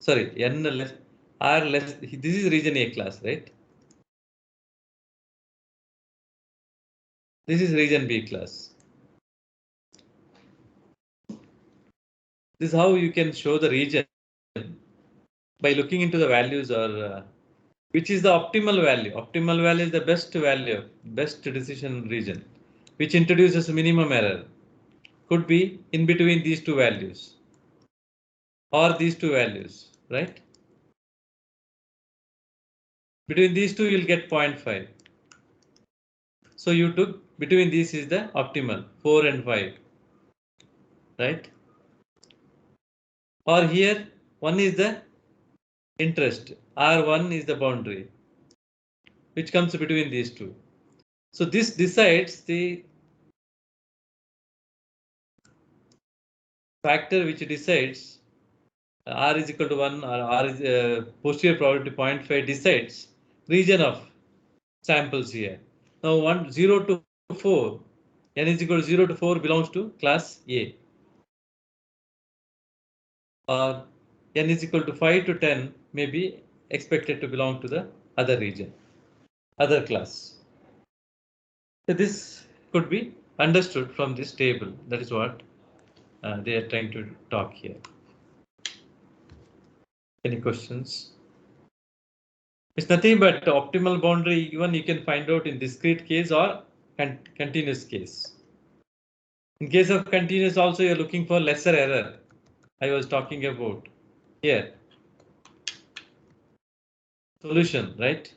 sorry, n less, r less, this is region A class, right? This is region B class. This is how you can show the region by looking into the values or which is the optimal value. Optimal value is the best value, best decision region, which introduces minimum error. Could be in between these two values or these two values, right? Between these two, you'll get 0.5. So you took between these is the optimal 4 and 5, right? Or here, one is the interest, R1 is the boundary, which comes between these two. So this decides the factor which decides R is equal to 1 or R is posterior probability 0.5 decides region of samples here. Now 0 to 4, n is equal to 0 to 4 belongs to class A. Or n is equal to 5 to 10 may be expected to belong to the other region, other class. So this could be understood from this table. That is what they are trying to talk here. Any questions? It's nothing but optimal boundary, even you can find out in discrete case or continuous case. In case of continuous also, you're looking for lesser error. I was talking about here. Solution, right?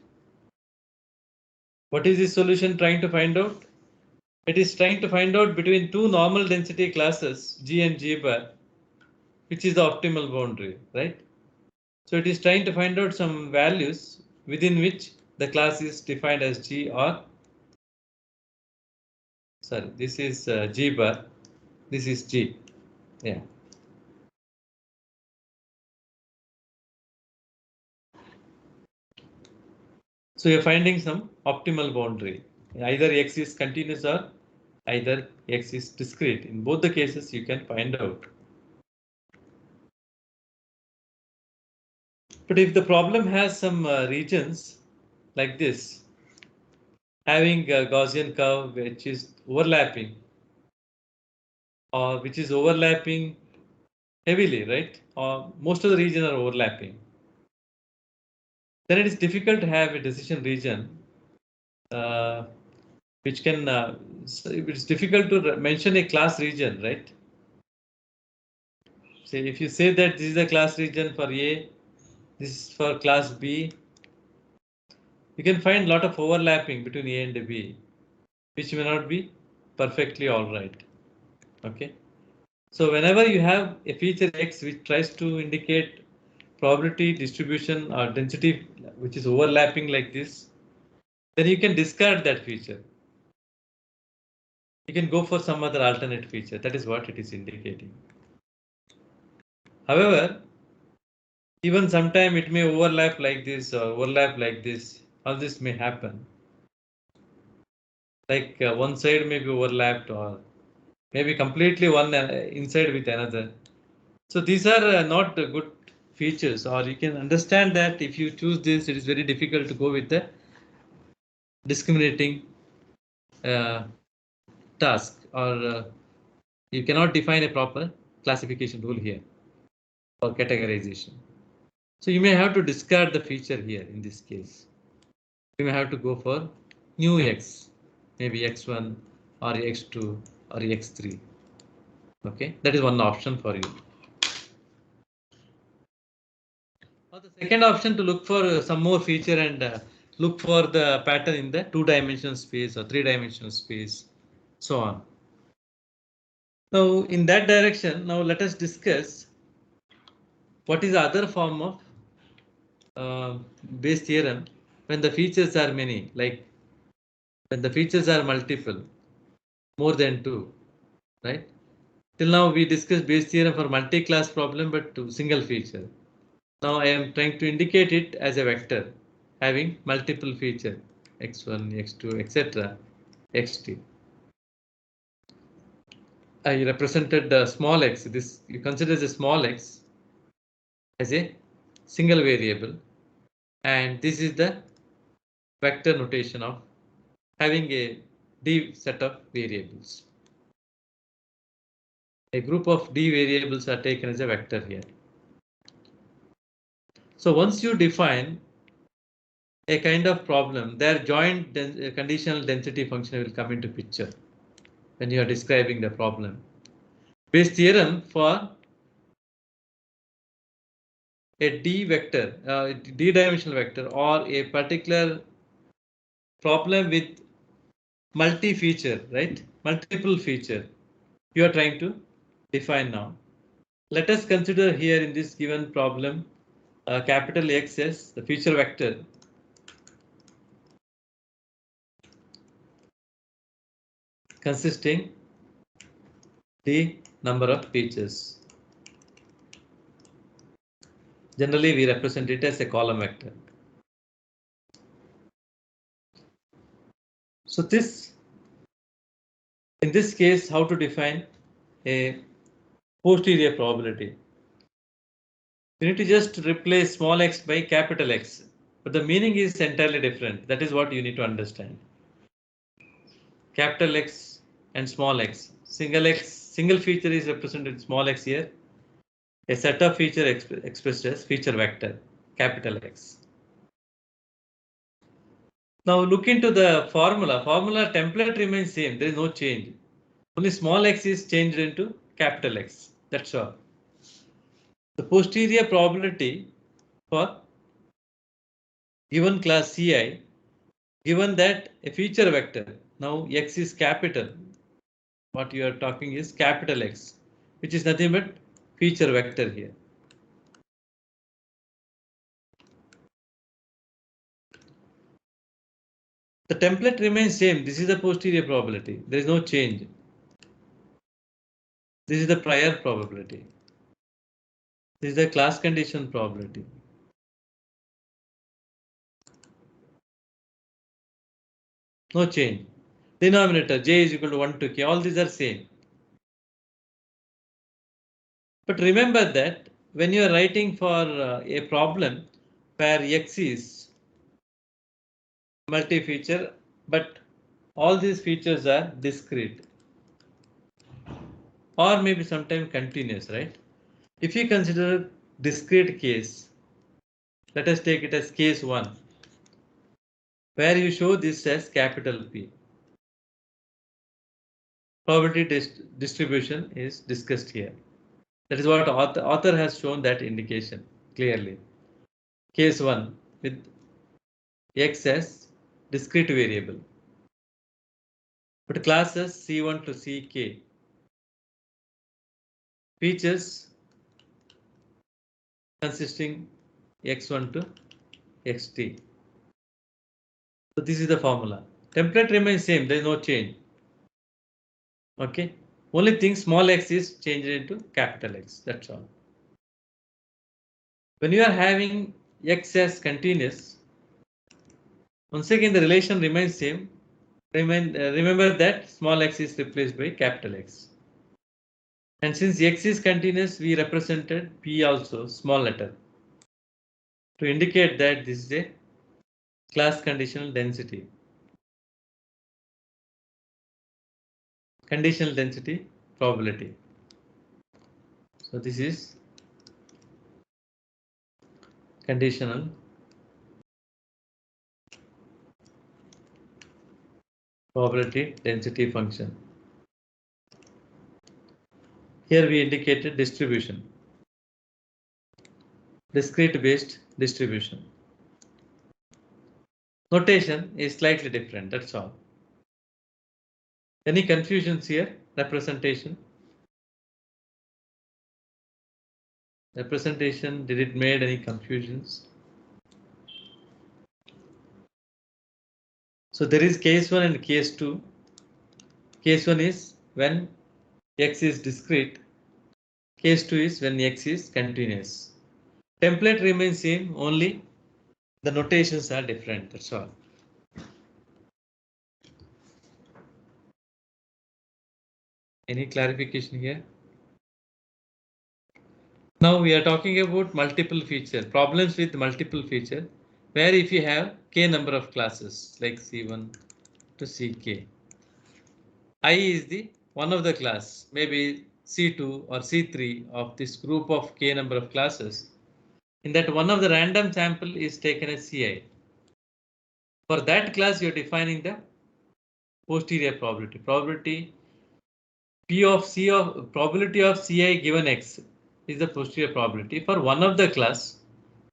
What is this solution trying to find out? It is trying to find out between two normal density classes, G and G bar, which is the optimal boundary, right? So it is trying to find out some values within which the class is defined as G or, sorry, this is G bar, this is G, yeah. So you're finding some optimal boundary. Either X is continuous or either X is discrete. In both the cases, you can find out. But if the problem has some regions like this, having a Gaussian curve which is overlapping or which is overlapping heavily, right? Or most of the regions are overlapping. Then it is difficult to have a decision region which can, it's difficult to mention a class region, right? So if you say that this is the class region for A, this is for class B, you can find a lot of overlapping between A and B, which may not be perfectly all right. Okay. So whenever you have a feature X which tries to indicate probability distribution or density which is overlapping like this, then you can discard that feature. You can go for some other alternate feature. That is what it is indicating. However, even sometime it may overlap like this or overlap like this. All this may happen. Like one side may be overlapped or maybe completely one inside with another. So these are not good features, or you can understand that if you choose this, it is very difficult to go with the discriminating task, or you cannot define a proper classification rule here or categorization. So you may have to discard the feature here in this case. You may have to go for new X, maybe X1 or X2 or X3. Okay, that is one option for you. Or the second option to look for some more feature and look for the pattern in the 2-dimensional space or 3-dimensional space, so on. Now in that direction, now let us discuss what is the other form of Bayes theorem when the features are many, like when the features are multiple, more than 2, right? Till now we discussed Bayes theorem for multi-class problem, but to single feature. Now I am trying to indicate it as a vector having multiple feature x1, x2, etc., xt. I represented the small x. This you consider as a small x as a single variable, and this is the vector notation of having a D set of variables. A group of D variables are taken as a vector here. So once you define a kind of problem, their joint conditional density function will come into picture when you are describing the problem. Bayes' theorem for a D vector, D-dimensional vector, or a particular problem with multi-feature, right? Multiple feature you are trying to define now. Let us consider here in this given problem capital X as the feature vector consisting the number of features. Generally, we represent it as a column vector. So in this case, how to define a posterior probability? You need to just replace small x by capital X, but the meaning is entirely different. That is what you need to understand. Capital X and small x. Single feature is represented small x here. A set of feature expressed as feature vector, capital X. Now look into the formula. Formula template remains same. There is no change. Only small x is changed into capital X. That's all. The posterior probability for given class Ci, given that a feature vector, now x is capital, what you are talking is capital X, which is nothing but feature vector here. The template remains same. This is the posterior probability. There is no change. This is the prior probability. This is the class condition probability. No change. Denominator j is equal to 1 to k. All these are same. But remember that when you are writing for a problem where x is multi-feature, but all these features are discrete or maybe sometimes continuous, right? If you consider discrete case, let us take it as case 1, where you show this as capital P. Probability distribution is discussed here. That is what author has shown that indication clearly. Case 1 with x as discrete variable, but classes C1 to Ck, features consisting x1 to xt. So this is the formula. Template remains same, there is no change. Okay, only thing small x is changed into capital X, that's all. When you are having x as continuous, once again the relation remains same. Remember that small x is replaced by capital X. And since x is continuous, we represented P also small letter to indicate that this is a class conditional density. Conditional density probability. So this is conditional probability density function. Here we indicated distribution, discrete based distribution. Notation is slightly different, that's all. Any confusions here? Representation. Representation, did it made any confusions? So there is case 1 and case 2. Case 1 is when x is discrete. Case 2 is when x is continuous. Template remains same, only the notations are different, that's all. Any clarification here? Now we are talking about multiple feature, problems with multiple feature, where if you have k number of classes like C1 to Ck, I is the one of the class, maybe C2 or C3 of this group of k number of classes. In that one of the random sample is taken as Ci. For that class, you're defining the posterior probability. Probability P of C of probability of Ci given X is the posterior probability for one of the class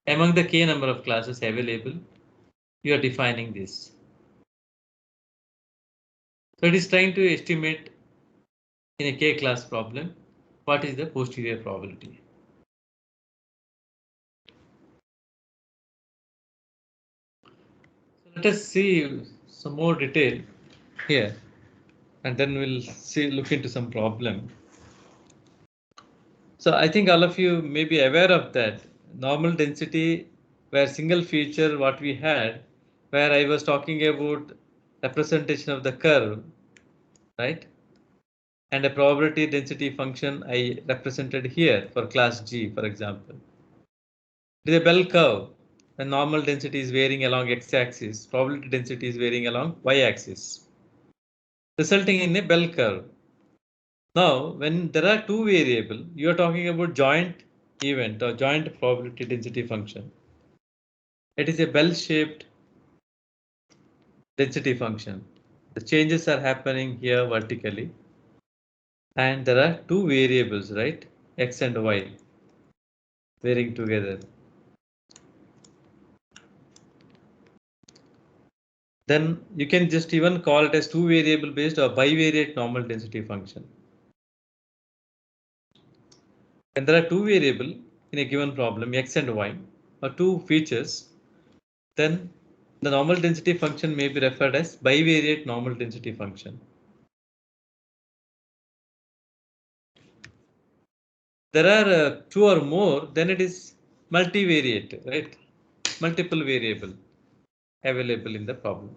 among the k number of classes available. You are defining this. So it is trying to estimate in a k class problem what is the posterior probability. So let us see some more detail here, and then we'll look into some problem. So I think all of you may be aware of that normal density where single feature what we had, where I was talking about representation of the curve, right? And a probability density function I represented here for class G, for example. It is a bell curve. The normal density is varying along x-axis, probability density is varying along y-axis, resulting in a bell curve. Now, when there are two variables, you are talking about joint event or joint probability density function. It is a bell-shaped density function. The changes are happening here vertically, and there are two variables, right? X and Y varying together. Then you can just even call it as two variable based or bivariate normal density function. When there are two variables in a given problem, X and Y, or two features, then the normal density function may be referred as bivariate normal density function. There are two or more, then it is multivariate, right? Multiple variable available in the problem.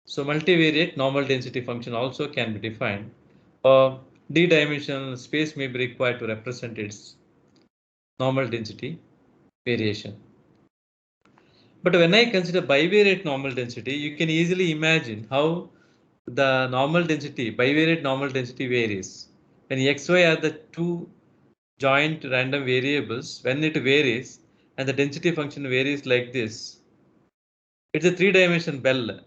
So multivariate normal density function also can be defined. D-dimensional space may be required to represent its normal density variation. But when I consider bivariate normal density, you can easily imagine how the normal density, bivariate normal density varies. When xy are the two joint random variables, when it varies and the density function varies like this, it's a three-dimensional bell.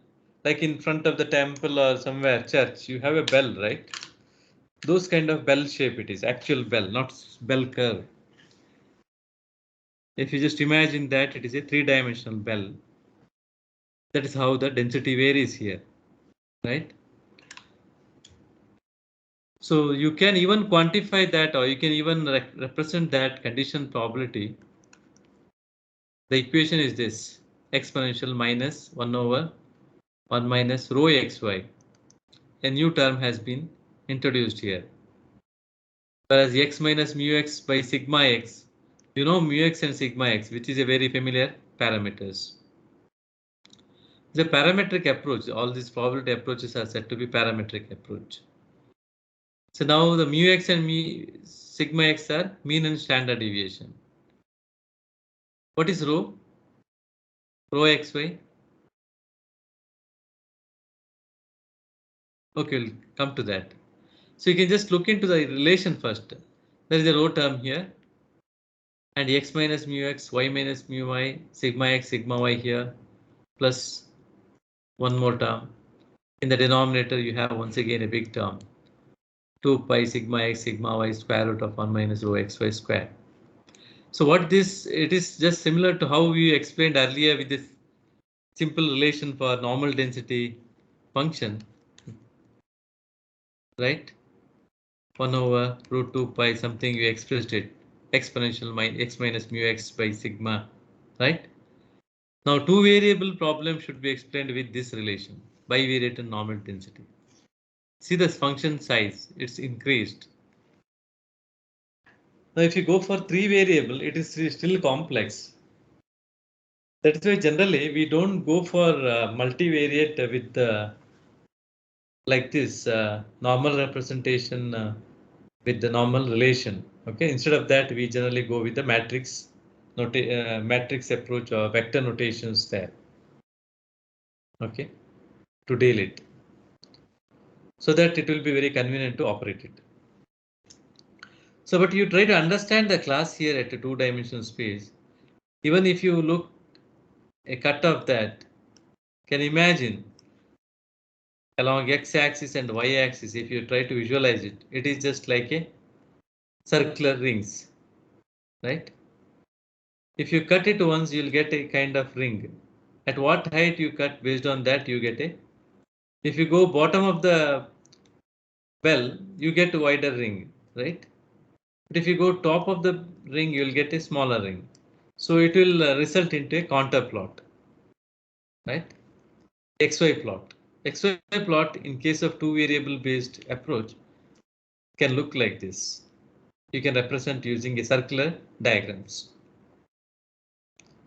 Like in front of the temple or somewhere church, you have a bell, right? Those kind of bell shape it is, actual bell, not bell curve. If you just imagine that it is a three-dimensional bell, that is how the density varies here, right? So you can even quantify that, or you can even represent that condition probability. The equation is this: exponential minus 1 over 1 minus rho xy. A new term has been introduced here. Whereas x minus mu x by sigma x, you know mu x and sigma x, which is a very familiar parameters. The parametric approach, all these probability approaches are said to be parametric approach. So now the mu x and sigma x are mean and standard deviation. What is rho? Rho xy. Okay, we'll come to that. So you can just look into the relation first. There is a rho term here, and x minus mu x, y minus mu y, sigma x, sigma y here, plus one more term. In the denominator, you have once again a big term, 2 pi sigma x, sigma y square root of 1 minus rho xy square. So what this, it is just similar to how we explained earlier with this simple relation for normal density function, right? 1 over root 2 pi something you expressed it, exponential x minus mu x by sigma, right? Now two variable problem should be explained with this relation, bivariate and normal density. See this function size, it's increased. Now if you go for three variable, it is still complex. That is why generally we don't go for multivariate with like this normal representation with the normal relation. Okay, instead of that, we generally go with the matrix approach or vector notations there. Okay, to deal it, so that it will be very convenient to operate it. So, but you try to understand the class here at a two-dimensional space. Even if you look a cut of that, can imagine along x-axis and y-axis, if you try to visualize it, it is just like a circular rings, right? If you cut it once, you'll get a kind of ring. At what height you cut, based on that you get a. If you go bottom of the bell, you get a wider ring, right? But if you go top of the ring, you'll get a smaller ring. So it will result into a contour plot, right? XY plot. XY plot in case of two variable based approach can look like this. You can represent using a circular diagrams.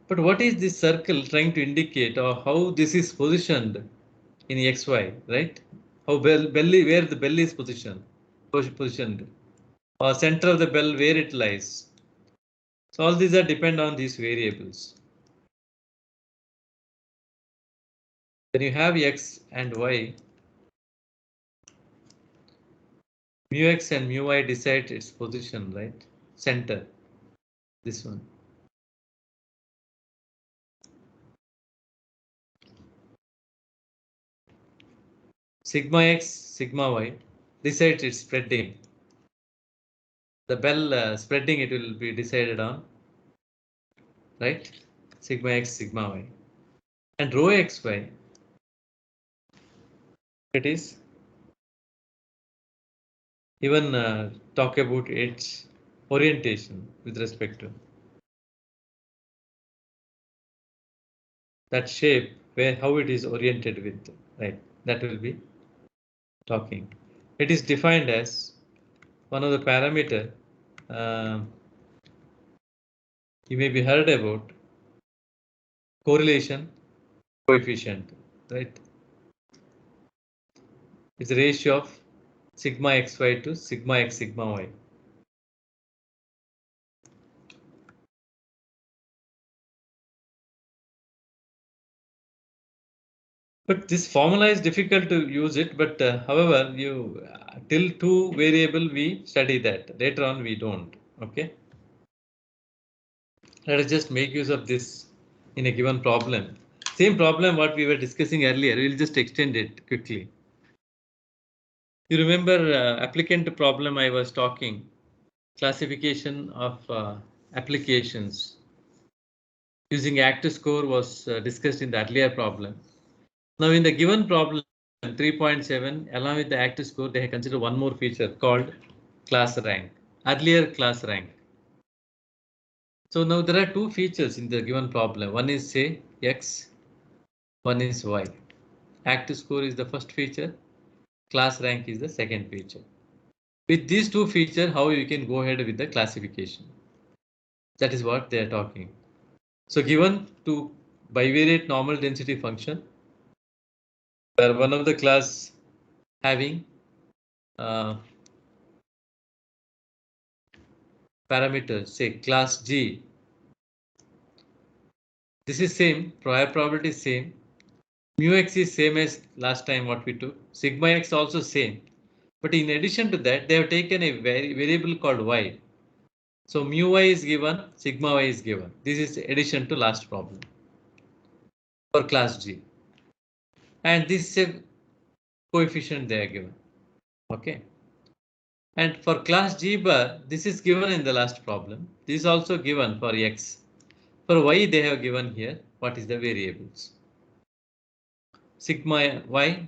But what is this circle trying to indicate, or how this is positioned in XY, right? How belly, where the belly is positioned, or center of the bell, where it lies. So all these are depend on these variables. When you have X and Y, mu X and mu Y decide its position, right? Center, this one. Sigma X, sigma Y decides its spreading. The bell spreading, it will be decided on, right? Sigma X, sigma Y. And rho XY, it is even talk about its orientation with respect to that shape, where how it is oriented with, right? That will be talking. It is defined as one of the parameter you may be heard about, correlation coefficient, right? It's a ratio of sigma xy to sigma x sigma y. But this formula is difficult to use it, but however, you till two variable we study that. Later on we don't. Okay. Let us just make use of this in a given problem. Same problem what we were discussing earlier. We'll just extend it quickly. You remember applicant problem I was talking, classification of applications using active score was discussed in the earlier problem. Now in the given problem 3.7, along with the active score, they have considered one more feature called class rank, earlier class rank. So now there are two features in the given problem. One is say X, one is Y. Active score is the first feature, class rank is the second feature. With these two features, how you can go ahead with the classification. That is what they are talking. So given to bivariate normal density function, where one of the class having parameters, say class G. This is same, prior probability is same. Mu x is same as last time what we took. Sigma x also same. But in addition to that, they have taken a variable called y. So mu y is given, sigma y is given. This is addition to last problem for class G. And this is a coefficient they are given. Okay. And for class G bar, this is given in the last problem. This is also given for x. For y, they have given here what is the variables. Sigma y,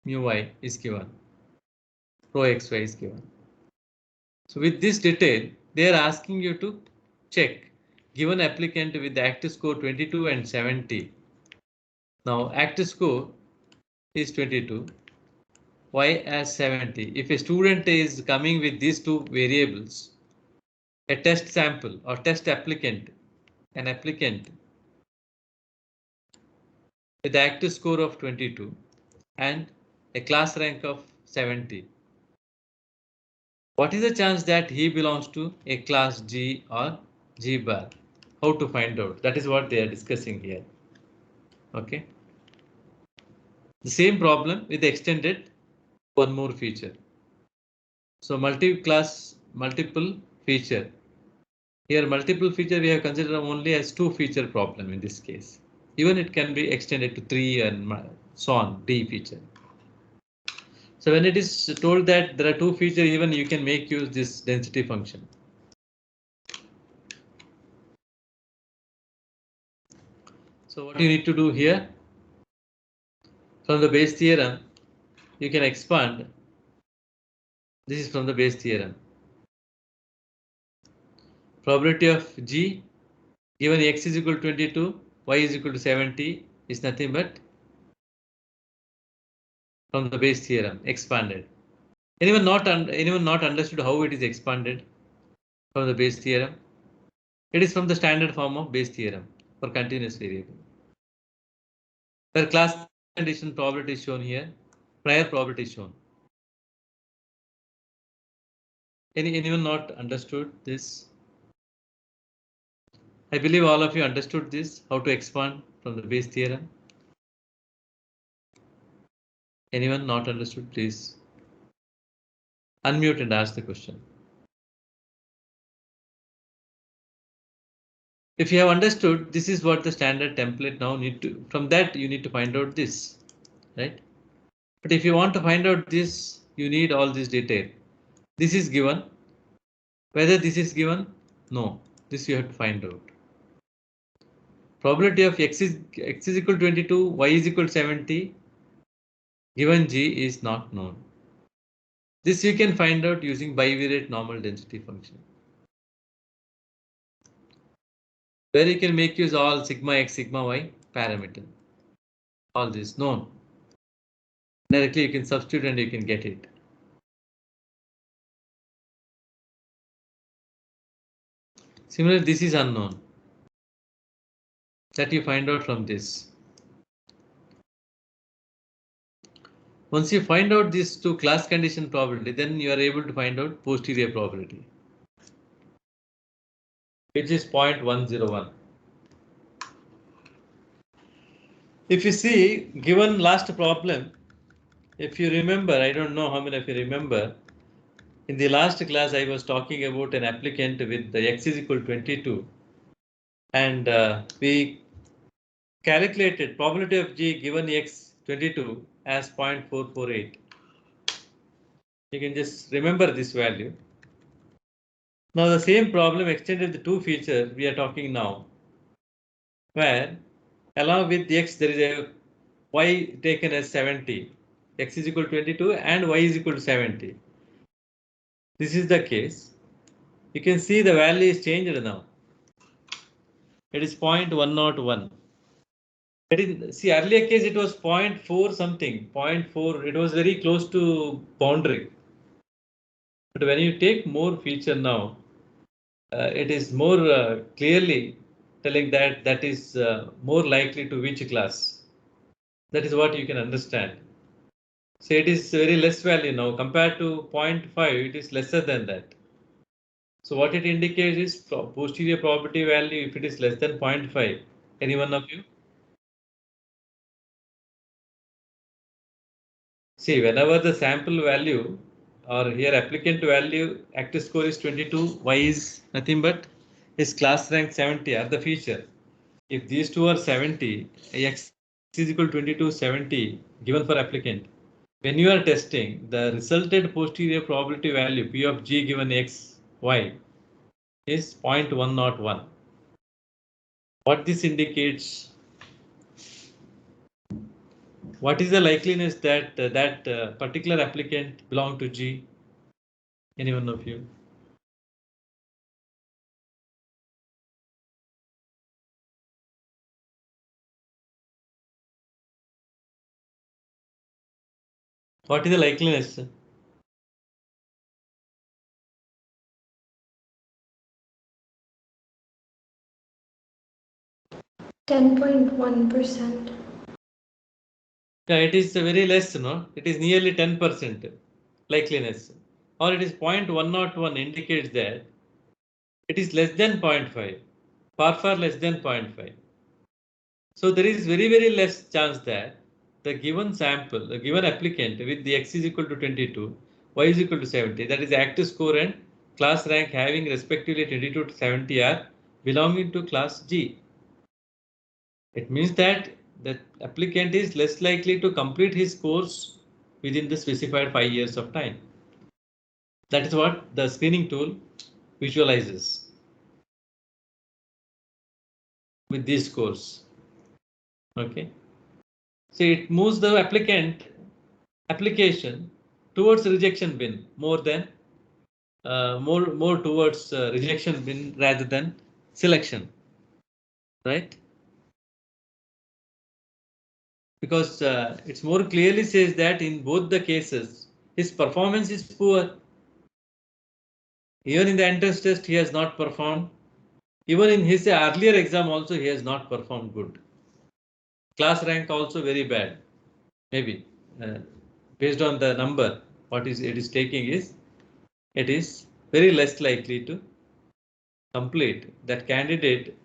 mu y is given. Rho xy is given. So with this detail, they are asking you to check given applicant with the active score 22 and 70. Now active score is 22, y as 70. If a student is coming with these two variables, a test sample or test applicant, an applicant with the active score of 22 and a class rank of 70. What is the chance that he belongs to a class G or G bar? How to find out? That is what they are discussing here. Okay. The same problem with extended one more feature. So multi-class, multiple feature. Here multiple feature we have considered only as two feature problem in this case. Even it can be extended to 3 and so on, D feature. So when it is told that there are two features, even you can make use this density function. So what you need to do here, from the Bayes theorem, you can expand. This is from the Bayes theorem. Probability of G given x is equal to 22, y is equal to 70 is nothing but from the Bayes theorem expanded. Anyone not understood how it is expanded from the Bayes theorem? It is from the standard form of Bayes theorem for continuous variable. The class condition probability is shown here. Prior probability is shown. Anyone not understood this? I believe all of you understood this, how to expand from the Bayes theorem. Anyone not understood, please unmute and ask the question. If you have understood, this is what the standard template now need to, from that you need to find out this, right? But if you want to find out this, you need all this detail. This is given. Whether this is given, no, this you have to find out. Probability of x is equal to 22, y is equal to 70, given G is not known. This you can find out using bivariate normal density function, where you can make use all sigma x, sigma y parameter. All this known. Directly you can substitute and you can get it. Similarly, this is unknown. That you find out from this. Once you find out these two class condition probability, then you are able to find out posterior probability, which is 0.101. If you see, given last problem, if you remember, I don't know how many of you remember, in the last class I was talking about an applicant with the x is equal to 22, and we calculated probability of G given x 22 as 0.448. You can just remember this value. Now the same problem extended the two features we are talking now, where along with x there is a y taken as 70, x is equal to 22 and y is equal to 70. This is the case. You can see the value is changed now. It is 0.101. See, earlier case it was 0.4 something, 0.4. It was very close to boundary. But when you take more feature now, it is more clearly telling that that is more likely to which class. That is what you can understand. So it is very less value now compared to 0.5. It is lesser than that. So what it indicates is posterior probability value if it is less than 0.5. Any one of you? See, whenever the sample value or here applicant value active score is 22, y is nothing but is class rank 70 are the feature. If these two are 70, x is equal to 22, 70 given for applicant. When you are testing, the resulted posterior probability value P of G given x, y is 0.101. What this indicates, what is the likeliness that that particular applicant belong to G? Any one of you? What is the likeliness? 10.1%. Yeah, it is very less, no? It is nearly 10% likeliness. or it is 0.101 indicates that it is less than 0.5, far less than 0.5. So there is very less chance that the given sample, the given applicant with the x is equal to 22, y is equal to 70, that is active score and class rank having respectively 22 to 70 are belonging to class G. It means that the applicant is less likely to complete his course within the specified 5 years of time. That is what the screening tool visualizes with this course. Okay. So it moves the application towards rejection bin more than more towards rejection bin rather than selection, right? Because it's more clearly says that in both the cases his performance is poor. Even in the entrance test he has not performed. Even in his earlier exam also he has not performed good. Class rank also very bad. Maybe based on the number what is it is taking is it is very less likely to complete. That candidate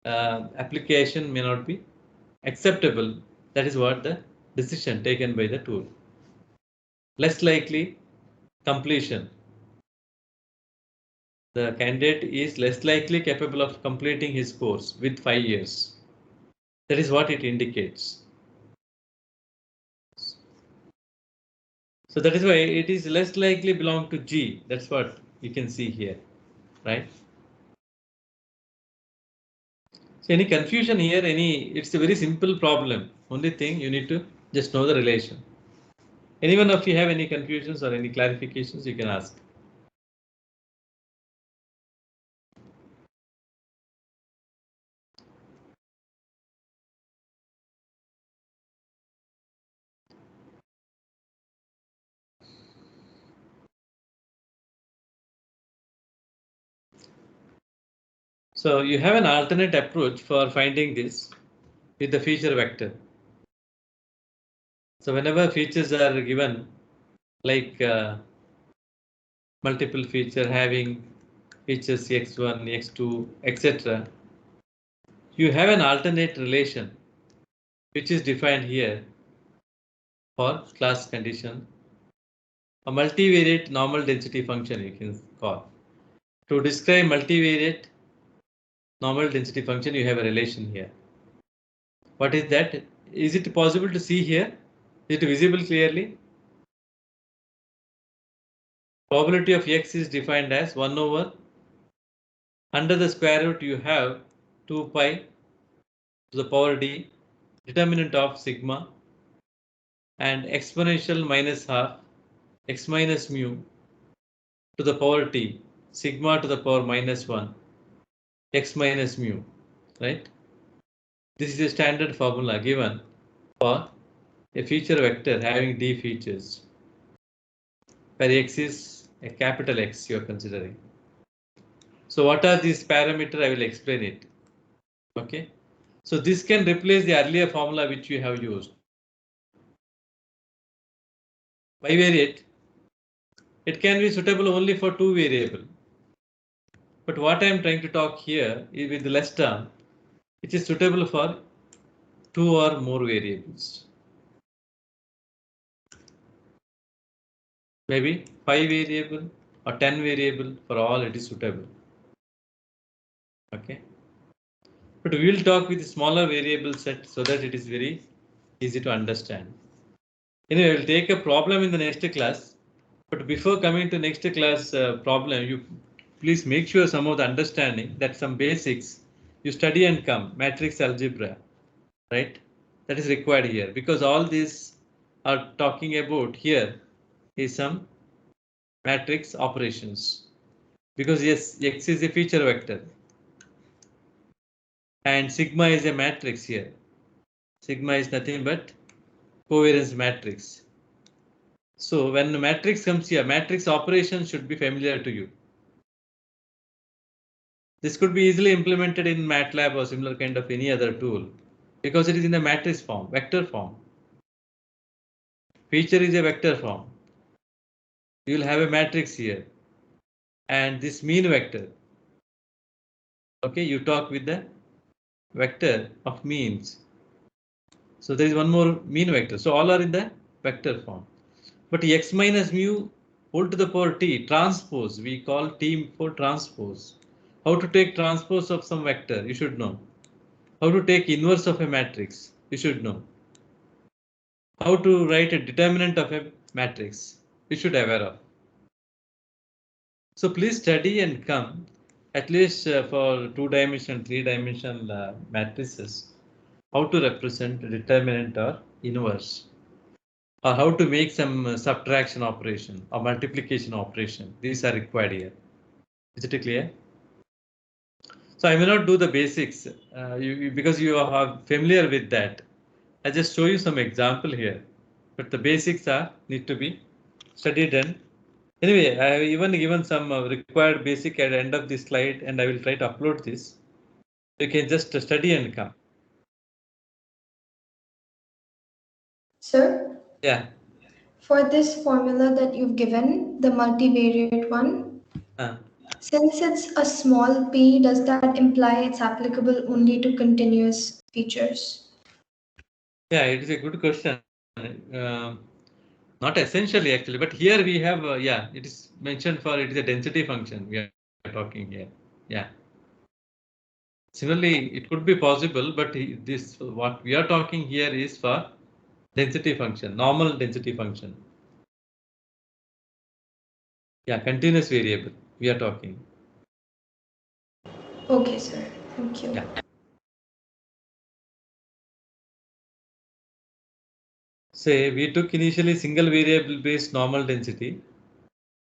application may not be acceptable. That is what the decision taken by the tool. Less likely completion. The candidate is less likely capable of completing his course with 5 years. That is what it indicates. So that is why it is less likely belong to G. That's what you can see here, right? So any confusion here, it's a very simple problem. Only thing you need to just know the relation. Anyone of you have any confusions or any clarifications, you can ask. So you have an alternate approach for finding this with the feature vector. So whenever features are given, like multiple feature having features x1, x2, etc., you have an alternate relation which is defined here for class condition. A multivariate normal density function you can call. To describe multivariate normal density function, you have a relation here. What is that? Is it possible to see here? Is it visible clearly? Probability of x is defined as 1 over under the square root you have 2 pi to the power d determinant of sigma and exponential minus half x minus mu to the power t sigma to the power minus 1 x minus mu, right? This is a standard formula given for a feature vector having d features, where x is a capital X you are considering. So what are these parameters? I will explain it. Okay. So this can replace the earlier formula which you have used. Bivariate, it can be suitable only for 2 variable. But what I am trying to talk here is with the less term, which is suitable for 2 or more variables. Maybe 5 variable or 10 variable, for all it is suitable. Okay. But we will talk with smaller variable set so that it is very easy to understand. Anyway, we'll take a problem in the next class. But before coming to next class problem, you please make sure some of the understanding that some basics you study and come matrix algebra, right? That is required here because all these are talking about here is some matrix operations because yes, x is a feature vector and sigma is a matrix here. Sigma is nothing but covariance matrix. So when the matrix comes here, matrix operation should be familiar to you. This could be easily implemented in MATLAB or similar kind of any other tool because it is in the matrix form, vector form. Feature is a vector form. You will have a matrix here. And this mean vector. Okay, you talk with the vector of means. So there is one more mean vector. So all are in the vector form. But x minus mu whole to the power t transpose, we call t for transpose. How to take transpose of some vector, you should know. How to take inverse of a matrix, you should know. How to write a determinant of a matrix, you should aware of. So please study and come at least for 2-dimensional, 3-dimensional matrices, how to represent determinant or inverse, or how to make some subtraction operation or multiplication operation. These are required here. Is it clear? So I may not do the basics because you are familiar with that. I just show you some example here, but the basics are need to be studied. And anyway, I have even given some required basic at the end of this slide, and I will try to upload this. You can just study and come. Sir? Yeah. For this formula that you've given, the multivariate one, since it's a small p, does that imply it's applicable only to continuous features? Yeah, it is a good question. Not essentially actually, but here we have, yeah, it is mentioned for it is a density function we are talking here. Yeah. Similarly, it could be possible, but this what we are talking here is for density function, normal density function. Yeah, continuous variable we are talking. Okay, sir. Thank you. Yeah. Say we took initially single variable based normal density.